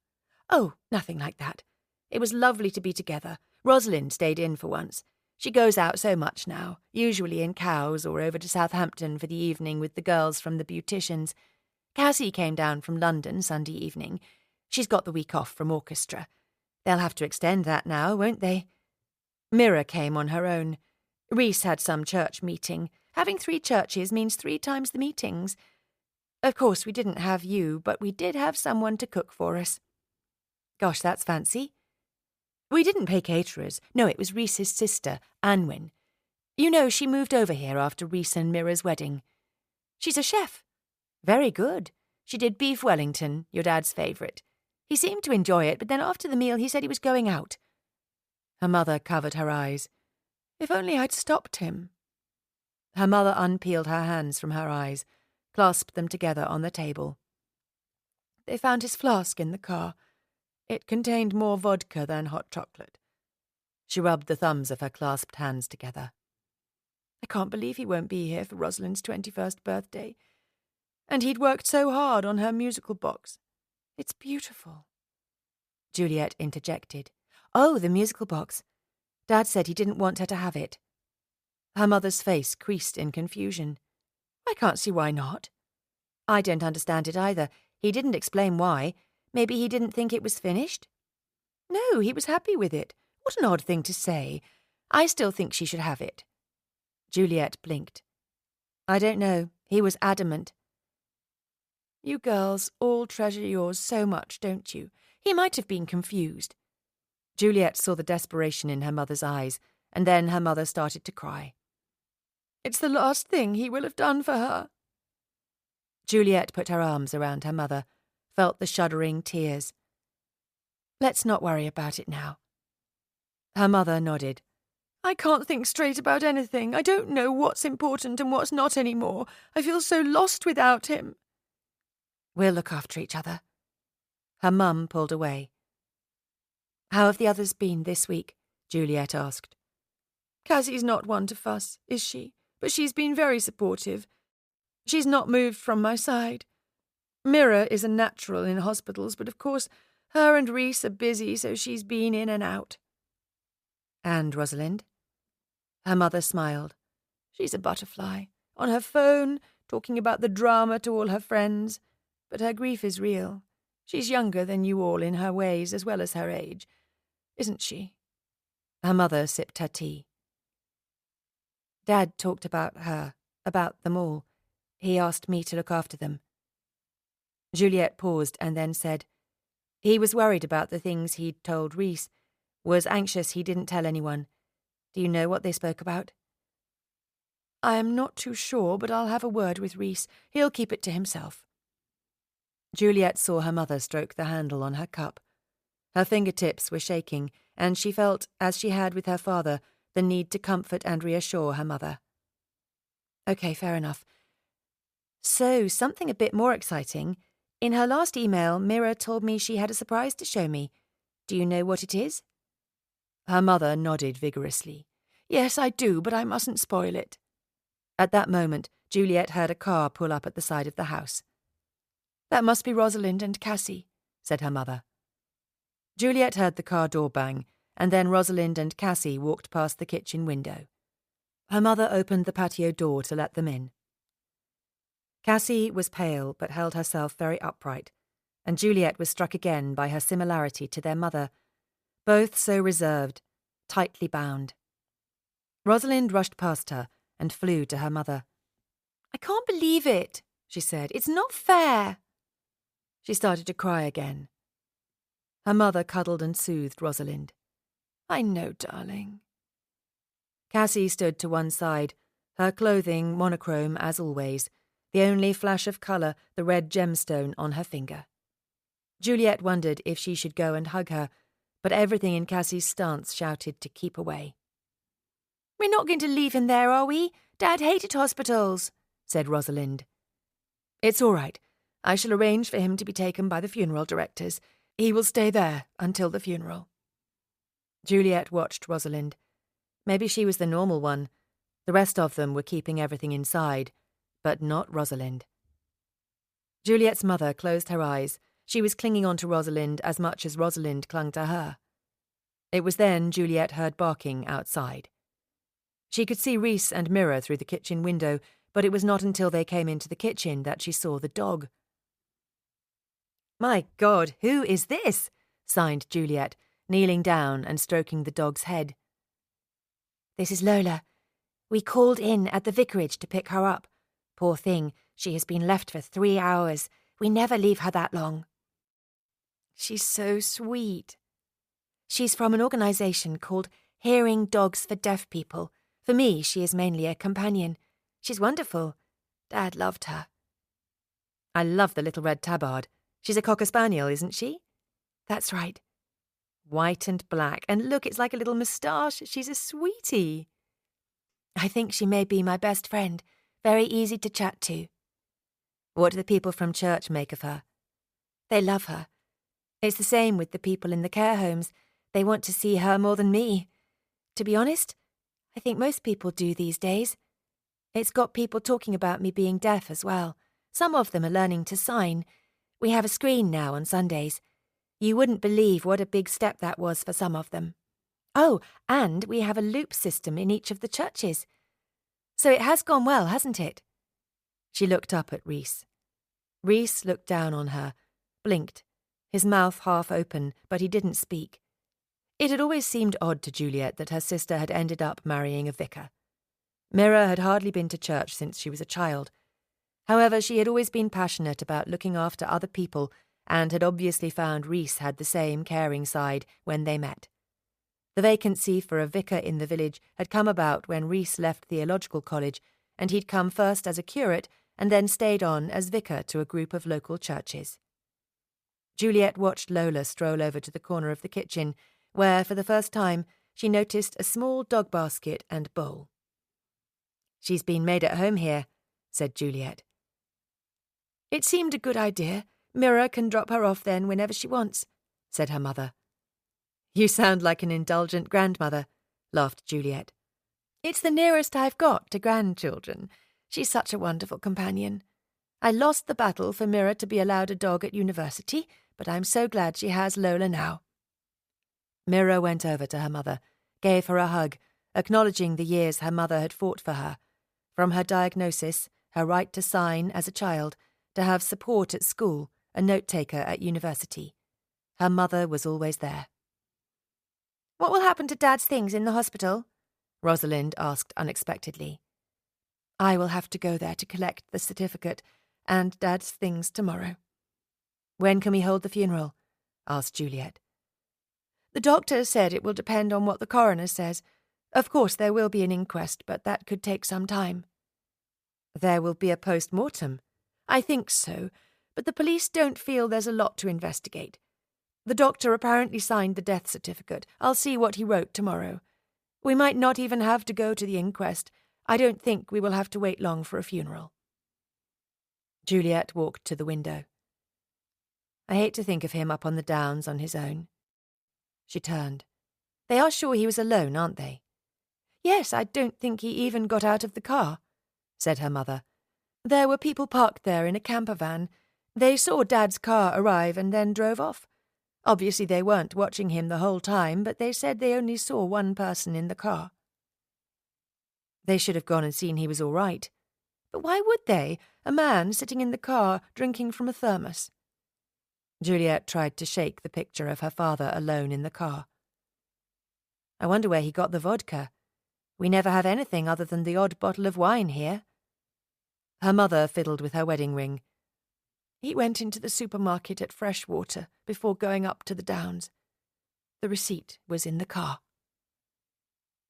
"Oh, nothing like that. It was lovely to be together. Rosalind stayed in for once. She goes out so much now, usually in Cowes or over to Southampton for the evening with the girls from the beauticians. Cassie came down from London Sunday evening. She's got the week off from orchestra. They'll have to extend that now, won't they? Mira came on her own. Rhys had some church meeting. Having 3 churches means 3 times the meetings. Of course, we didn't have you, but we did have someone to cook for us." "Gosh, that's fancy." "We didn't pay caterers. No, it was Rhys's sister, Anwyn. You know, she moved over here after Rhys and Mira's wedding. She's a chef. Very good. She did beef Wellington, your dad's favourite. He seemed to enjoy it, but then after the meal he said he was going out." Her mother covered her eyes. "If only I'd stopped him." Her mother unpeeled her hands from her eyes, clasped them together on the table. "They found his flask in the car. It contained more vodka than hot chocolate." She rubbed the thumbs of her clasped hands together. "I can't believe he won't be here for Rosalind's 21st birthday. And he'd worked so hard on her musical box. It's beautiful." Juliet interjected. "Oh, the musical box. Dad said he didn't want her to have it." Her mother's face creased in confusion. I can't see why not. I don't understand it either. He didn't explain why. Maybe he didn't think it was finished? No, he was happy with it. What an odd thing to say. I still think she should have it. Juliet blinked. I don't know. He was adamant. You girls all treasure yours so much, don't you? He might have been confused. Juliet saw the desperation in her mother's eyes, and then her mother started to cry. It's the last thing he will have done for her. Juliet put her arms around her mother, felt the shuddering tears. Let's not worry about it now. Her mother nodded. I can't think straight about anything. I don't know what's important and what's not anymore. I feel so lost without him. We'll look after each other. Her mum pulled away. How have the others been this week? Juliet asked. Cassie's not one to fuss, is she? But she's been very supportive. She's not moved from my side. Mira is a natural in hospitals, but of course her and Rhys are busy, so she's been in and out. And Rosalind? Her mother smiled. She's a butterfly, on her phone, talking about the drama to all her friends. But her grief is real. She's younger than you all in her ways as well as her age, isn't she? Her mother sipped her tea. Dad talked about her, about them all. He asked me to look after them. Juliet paused and then said, he was worried about the things he'd told Rhys, was anxious he didn't tell anyone. Do you know what they spoke about? I am not too sure, but I'll have a word with Rhys. He'll keep it to himself. Juliet saw her mother stroke the handle on her cup. Her fingertips were shaking, and she felt, as she had with her father, the need to comfort and reassure her mother. Okay, fair enough. So, something a bit more exciting. In her last email, Mira told me she had a surprise to show me. Do you know what it is? Her mother nodded vigorously. Yes, I do, but I mustn't spoil it. At that moment, Juliet heard a car pull up at the side of the house. That must be Rosalind and Cassie, said her mother. Juliet heard the car door bang, and then Rosalind and Cassie walked past the kitchen window. Her mother opened the patio door to let them in. Cassie was pale but held herself very upright, and Juliet was struck again by her similarity to their mother, both so reserved, tightly bound. Rosalind rushed past her and flew to her mother. I can't believe it, she said. It's not fair. She started to cry again. Her mother cuddled and soothed Rosalind. I know, darling. Cassie stood to one side, her clothing monochrome as always, the only flash of colour the red gemstone on her finger. Juliet wondered if she should go and hug her, but everything in Cassie's stance shouted to keep away. We're not going to leave him there, are we? Dad hated hospitals, said Rosalind. It's all right. I shall arrange for him to be taken by the funeral directors. He will stay there until the funeral. Juliet watched Rosalind. Maybe she was the normal one. The rest of them were keeping everything inside, but not Rosalind. Juliet's mother closed her eyes. She was clinging on to Rosalind as much as Rosalind clung to her. It was then Juliet heard barking outside. She could see Rhys and Mira through the kitchen window, but it was not until they came into the kitchen that she saw the dog. My God, who is this? Signed Juliet, kneeling down and stroking the dog's head. This is Lola. We called in at the vicarage to pick her up. Poor thing, she has been left for 3 hours. We never leave her that long. She's so sweet. She's from an organisation called Hearing Dogs for Deaf People. For me, she is mainly a companion. She's wonderful. Dad loved her. I love the little red tabard. She's a cocker spaniel, isn't she? That's right. White and black, and look, it's like a little moustache. She's a sweetie. I think she may be my best friend, very easy to chat to. What do the people from church make of her? They love her. It's the same with the people in the care homes. They want to see her more than me. To be honest, I think most people do these days. It's got people talking about me being deaf as well. Some of them are learning to sign. We have a screen now on Sundays. You wouldn't believe what a big step that was for some of them. Oh, and we have a loop system in each of the churches. So it has gone well, hasn't it? She looked up at Rhys. Rhys looked down on her, blinked, his mouth half open, but he didn't speak. It had always seemed odd to Juliet that her sister had ended up marrying a vicar. Mira had hardly been to church since she was a child. However, she had always been passionate about looking after other people and had obviously found Rhys had the same caring side when they met. The vacancy for a vicar in the village had come about when Rhys left theological college, and he'd come first as a curate and then stayed on as vicar to a group of local churches. Juliet watched Lola stroll over to the corner of the kitchen, where, for the first time, she noticed a small dog basket and bowl. "She's been made at home here," said Juliet. "It seemed a good idea. Mira can drop her off then whenever she wants," said her mother. "You sound like an indulgent grandmother," laughed Juliet. "It's the nearest I've got to grandchildren. She's such a wonderful companion. I lost the battle for Mira to be allowed a dog at university, but I'm so glad she has Lola now." Mira went over to her mother, gave her a hug, acknowledging the years her mother had fought for her. From her diagnosis, her right to sign as a child, to have support at school, a note-taker at university. Her mother was always there. "What will happen to Dad's things in the hospital?" Rosalind asked unexpectedly. "I will have to go there to collect the certificate and Dad's things tomorrow." "When can we hold the funeral?" asked Juliet. "The doctor said it will depend on what the coroner says. Of course there will be an inquest, but that could take some time." "There will be a post-mortem." "I think so, but the police don't feel there's a lot to investigate. The doctor apparently signed the death certificate. I'll see what he wrote tomorrow. We might not even have to go to the inquest. I don't think we will have to wait long for a funeral." Juliet walked to the window. "I hate to think of him up on the downs on his own." She turned. "They are sure he was alone, aren't they?" "Yes, I don't think he even got out of the car," said her mother. "There were people parked there in a camper van. They saw Dad's car arrive and then drove off. Obviously they weren't watching him the whole time, but they said they only saw one person in the car." "They should have gone and seen he was all right." "But why would they? A man sitting in the car drinking from a thermos." Juliet tried to shake the picture of her father alone in the car. "I wonder where he got the vodka. We never have anything other than the odd bottle of wine here." Her mother fiddled with her wedding ring. "He went into the supermarket at Freshwater before going up to the Downs. The receipt was in the car."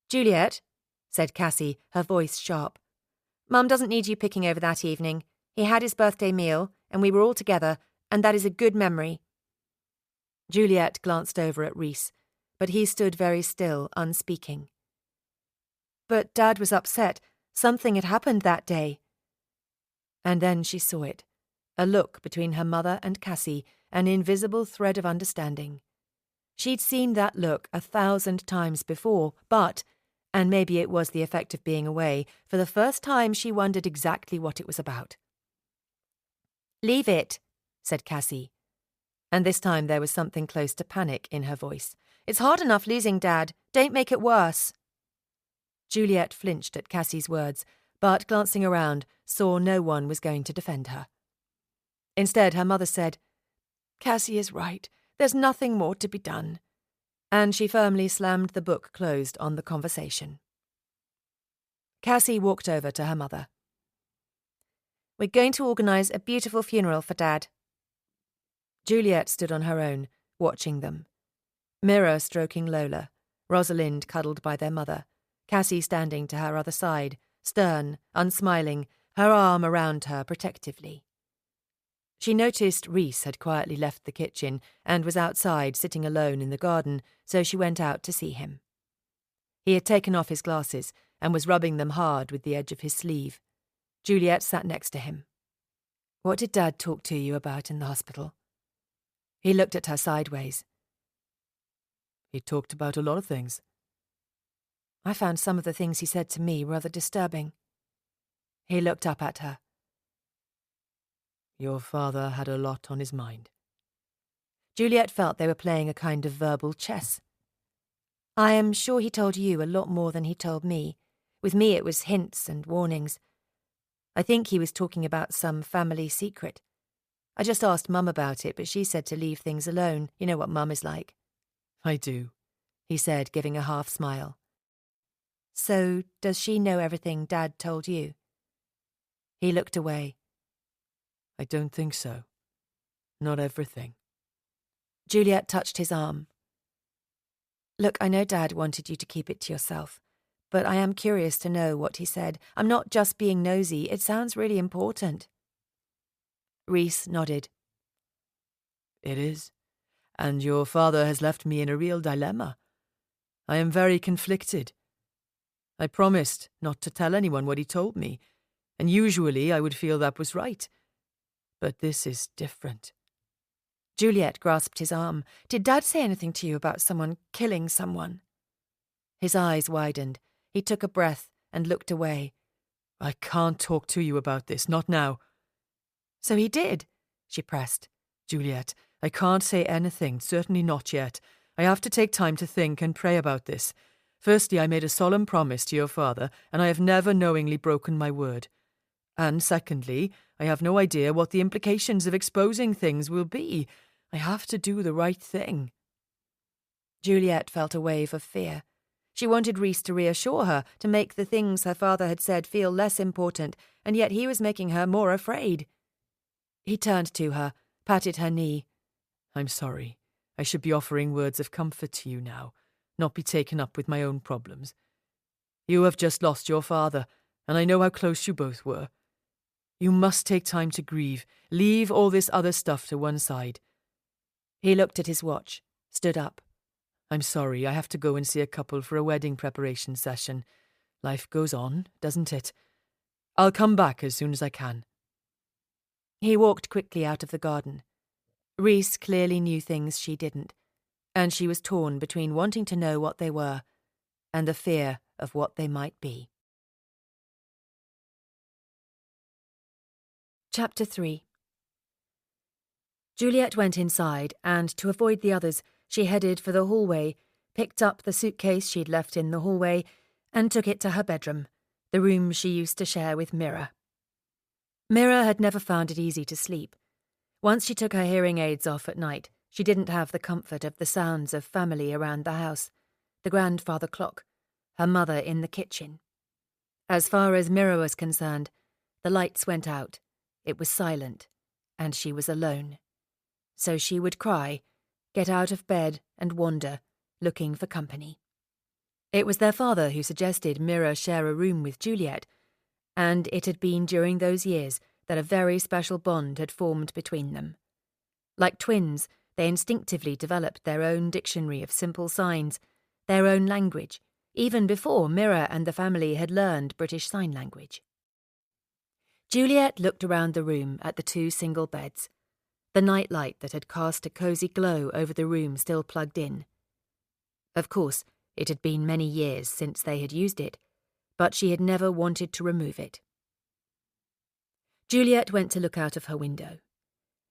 "Juliet," said Cassie, her voice sharp. "Mum doesn't need you picking over that evening. He had his birthday meal, and we were all together, and that is a good memory." Juliet glanced over at Rhys, but he stood very still, unspeaking. "But Dad was upset. Something had happened that day." And then she saw it, a look between her mother and Cassie, an invisible thread of understanding. She'd seen that look 1,000 times before, but, and maybe it was the effect of being away, for the first time she wondered exactly what it was about. "Leave it," said Cassie. And this time there was something close to panic in her voice. "It's hard enough losing Dad. Don't make it worse." Juliet flinched at Cassie's words, but glancing around, saw no one was going to defend her. Instead, her mother said, "Cassie is right. There's nothing more to be done." And she firmly slammed the book closed on the conversation. Cassie walked over to her mother. "We're going to organise a beautiful funeral for Dad." Juliet stood on her own, watching them. Mira stroking Lola, Rosalind cuddled by their mother, Cassie standing to her other side, stern, unsmiling, her arm around her protectively. She noticed Rhys had quietly left the kitchen and was outside sitting alone in the garden, so she went out to see him. He had taken off his glasses and was rubbing them hard with the edge of his sleeve. Juliet sat next to him. "What did Dad talk to you about in the hospital?" He looked at her sideways. "He talked about a lot of things." "I found some of the things he said to me rather disturbing." He looked up at her. "Your father had a lot on his mind." Juliet felt they were playing a kind of verbal chess. "I am sure he told you a lot more than he told me. With me it was hints and warnings. I think he was talking about some family secret. I just asked Mum about it, but she said to leave things alone. You know what Mum is like." "I do," he said, giving a half smile. "So, does she know everything Dad told you?" He looked away. "I don't think so. Not everything." Juliet touched his arm. "Look, I know Dad wanted you to keep it to yourself, but I am curious to know what he said. I'm not just being nosy. It sounds really important." Rhys nodded. "It is. And your father has left me in a real dilemma. I am very conflicted. I promised not to tell anyone what he told me, and usually I would feel that was right. But this is different." Juliet grasped his arm. "Did Dad say anything to you about someone killing someone?" His eyes widened. He took a breath and looked away. "I can't talk to you about this, not now." "So he did?" she pressed. "Juliet, I can't say anything, certainly not yet. I have to take time to think and pray about this. Firstly, I made a solemn promise to your father, and I have never knowingly broken my word. And secondly, I have no idea what the implications of exposing things will be. I have to do the right thing." Juliet felt a wave of fear. She wanted Rhys to reassure her, to make the things her father had said feel less important, and yet he was making her more afraid. He turned to her, patted her knee. "I'm sorry. I should be offering words of comfort to you now, not be taken up with my own problems. You have just lost your father, and I know how close you both were. You must take time to grieve. Leave all this other stuff to one side." He looked at his watch, stood up. "I'm sorry, I have to go and see a couple for a wedding preparation session. Life goes on, doesn't it? I'll come back as soon as I can." He walked quickly out of the garden. Rhys clearly knew things she didn't, and she was torn between wanting to know what they were and the fear of what they might be. Chapter 3. Juliet went inside, and to avoid the others, she headed for the hallway, picked up the suitcase she'd left in the hallway, and took it to her bedroom, the room she used to share with Mira. Mira had never found it easy to sleep. Once she took her hearing aids off at night, she didn't have the comfort of the sounds of family around the house, the grandfather clock, her mother in the kitchen. As far as Mira was concerned, the lights went out, it was silent, and she was alone. So she would cry, get out of bed and wander, looking for company. It was their father who suggested Mira share a room with Juliet, and it had been during those years that a very special bond had formed between them. Like twins, they instinctively developed their own dictionary of simple signs, their own language, even before Mira and the family had learned British Sign Language. Juliet looked around the room at the two single beds, the nightlight that had cast a cosy glow over the room still plugged in. Of course, it had been many years since they had used it, but she had never wanted to remove it. Juliet went to look out of her window.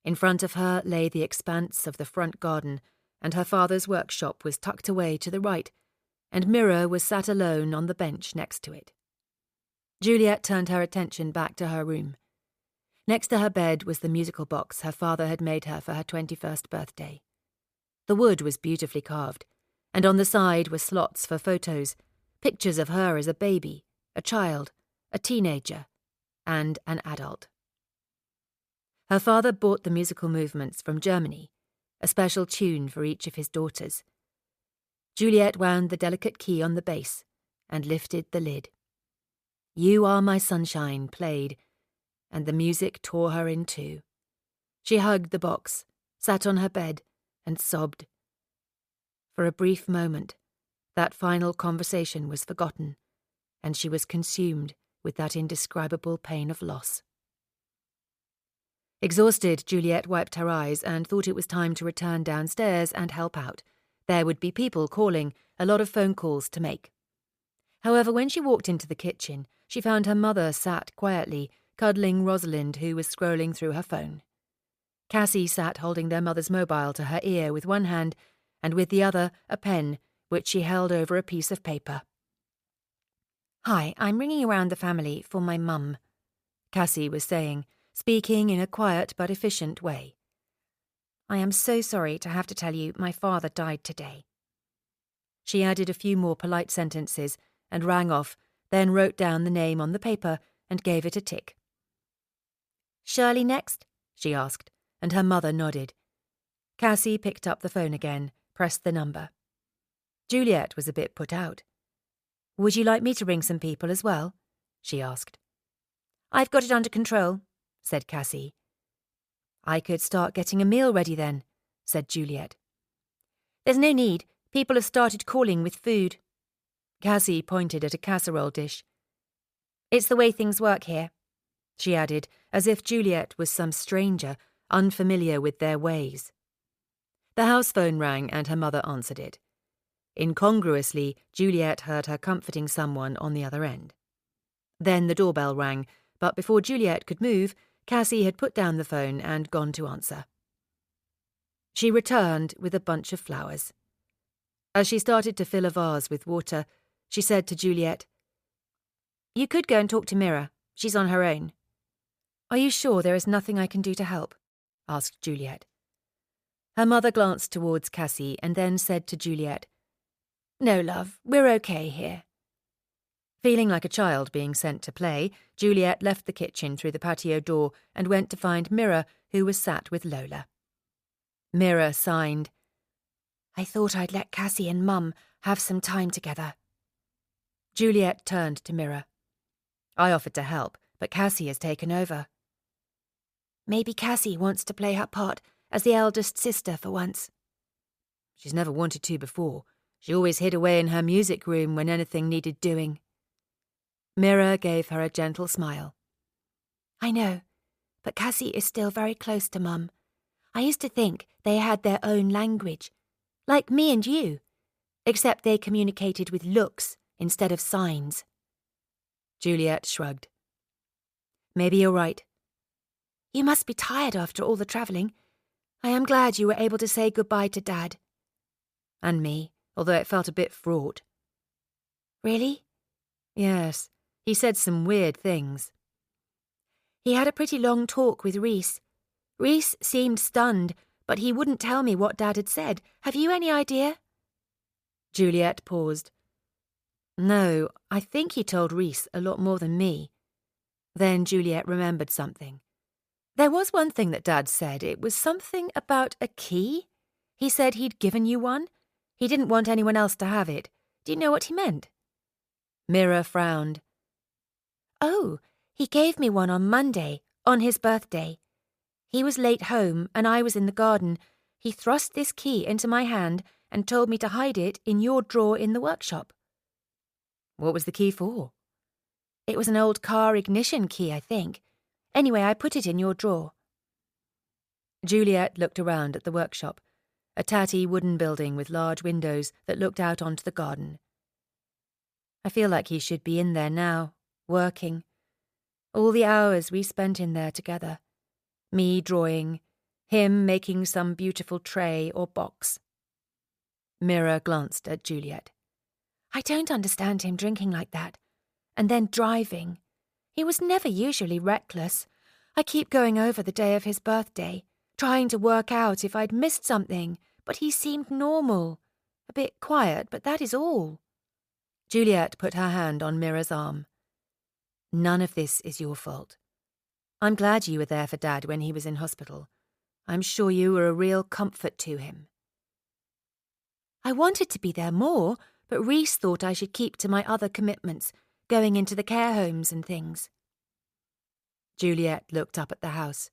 In front of her lay the expanse of the front garden, and her father's workshop was tucked away to the right, and Mira was sat alone on the bench next to it. Juliet turned her attention back to her room. Next to her bed was the musical box her father had made her for her 21st birthday. The wood was beautifully carved, and on the side were slots for photos, pictures of her as a baby, a child, a teenager, and an adult. Her father bought the musical movements from Germany, a special tune for each of his daughters. Juliet wound the delicate key on the bass and lifted the lid. You Are My Sunshine played, and the music tore her in two. She hugged the box, sat on her bed, and sobbed. For a brief moment, that final conversation was forgotten, and she was consumed with that indescribable pain of loss. Exhausted, Juliet wiped her eyes and thought it was time to return downstairs and help out. There would be people calling, a lot of phone calls to make. However, when she walked into the kitchen, she found her mother sat quietly, cuddling Rosalind, who was scrolling through her phone. Cassie sat holding their mother's mobile to her ear with one hand, and with the other a pen, which she held over a piece of paper. "Hi, I'm ringing around the family for my mum," Cassie was saying, speaking in a quiet but efficient way. "I am so sorry to have to tell you my father died today." She added a few more polite sentences and rang off, then wrote down the name on the paper and gave it a tick. "Shirley next?" she asked, and her mother nodded. Cassie picked up the phone again, pressed the number. Juliet was a bit put out. "Would you like me to ring some people as well?" she asked. "I've got it under control," said Cassie. "I could start getting a meal ready then," said Juliet. "There's no need. People have started calling with food." Cassie pointed at a casserole dish. "It's the way things work here," she added, as if Juliet was some stranger, unfamiliar with their ways. The house phone rang and her mother answered it. Incongruously, Juliet heard her comforting someone on the other end. Then the doorbell rang, but before Juliet could move, Cassie had put down the phone and gone to answer. She returned with a bunch of flowers. As she started to fill a vase with water, she said to Juliet, "You could go and talk to Mira. She's on her own." "Are you sure there is nothing I can do to help?" asked Juliet. Her mother glanced towards Cassie and then said to Juliet, "No, love, we're okay here." Feeling like a child being sent to play, Juliet left the kitchen through the patio door and went to find Mira, who was sat with Lola. Mira signed, "I thought I'd let Cassie and Mum have some time together." Juliet turned to Mira. "I offered to help, but Cassie has taken over." "Maybe Cassie wants to play her part as the eldest sister for once." "She's never wanted to before. She always hid away in her music room when anything needed doing." Mira gave her a gentle smile. "I know, but Cassie is still very close to Mum. I used to think they had their own language, like me and you, except they communicated with looks instead of signs." Juliet shrugged. "Maybe you're right." "You must be tired after all the travelling. I am glad you were able to say goodbye to Dad." "And me, although it felt a bit fraught." "Really?" "Yes. He said some weird things." "He had a pretty long talk with Rhys. Rhys seemed stunned, but he wouldn't tell me what Dad had said. Have you any idea?" Juliet paused. "No, I think he told Rhys a lot more than me." Then Juliet remembered something. "There was one thing that Dad said. It was something about a key. He said he'd given you one. He didn't want anyone else to have it. Do you know what he meant?" Mira frowned. "Oh, he gave me one on Monday, on his birthday. He was late home and I was in the garden. He thrust this key into my hand and told me to hide it in your drawer in the workshop." "What was the key for?" "It was an old car ignition key, I think. Anyway, I put it in your drawer." Juliet looked around at the workshop, a tatty wooden building with large windows that looked out onto the garden. "I feel like he should be in there now, working. All the hours we spent in there together. Me drawing, him making some beautiful tray or box." Mira glanced at Juliet. "I don't understand him drinking like that. And then driving. He was never usually reckless. I keep going over the day of his birthday, trying to work out if I'd missed something, but he seemed normal. A bit quiet, but that is all." Juliet put her hand on Mira's arm. "None of this is your fault. I'm glad you were there for Dad when he was in hospital. I'm sure you were a real comfort to him." "I wanted to be there more, but Rhys thought I should keep to my other commitments, going into the care homes and things." Juliet looked up at the house.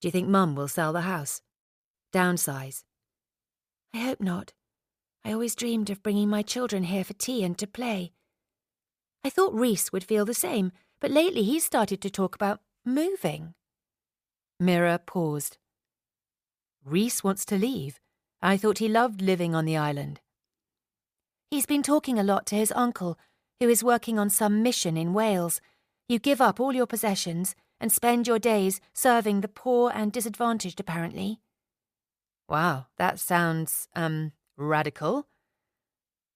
"Do you think Mum will sell the house? Downsize?" "I hope not. I always dreamed of bringing my children here for tea and to play. I thought Rhys would feel the same, but lately he's started to talk about moving." Mira paused. "Rhys wants to leave? I thought he loved living on the island." "He's been talking a lot to his uncle, who is working on some mission in Wales. You give up all your possessions and spend your days serving the poor and disadvantaged, apparently." "Wow, that sounds, radical."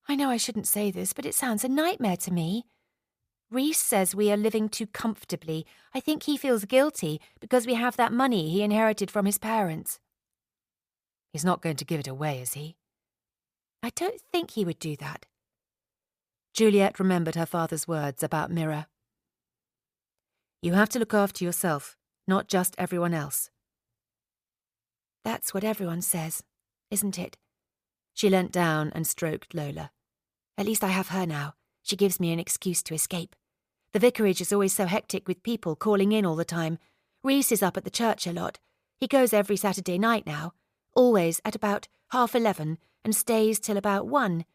"I know I shouldn't say this, but it sounds a nightmare to me. Rhys says we are living too comfortably. I think he feels guilty because we have that money he inherited from his parents. He's not going to give it away, is he? I don't think he would do that. Juliet remembered her father's words about Mira. You have to look after yourself, not just everyone else. That's what everyone says, isn't it? She leant down and stroked Lola. At least I have her now. She gives me an excuse to escape. The vicarage is always so hectic with people calling in all the time. Rhys is up at the church a lot. He goes every Saturday night now, always at about 11:30 and stays till about 1.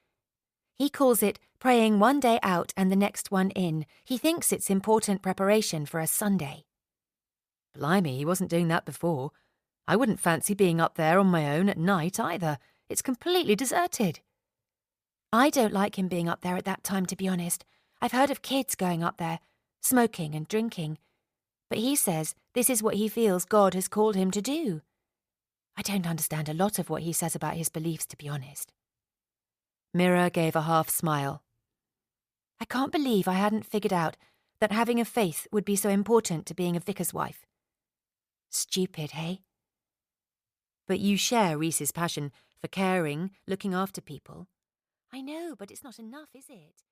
He calls it praying one day out and the next one in. He thinks it's important preparation for a Sunday. Blimey, he wasn't doing that before. I wouldn't fancy being up there on my own at night either. It's completely deserted. I don't like him being up there at that time, to be honest. I've heard of kids going up there, smoking and drinking. But he says this is what he feels God has called him to do. I don't understand a lot of what he says about his beliefs, to be honest. Mira gave a half smile. I can't believe I hadn't figured out that having a faith would be so important to being a vicar's wife. Stupid, hey? But you share Rhys's passion for caring, looking after people. I know, but it's not enough, is it?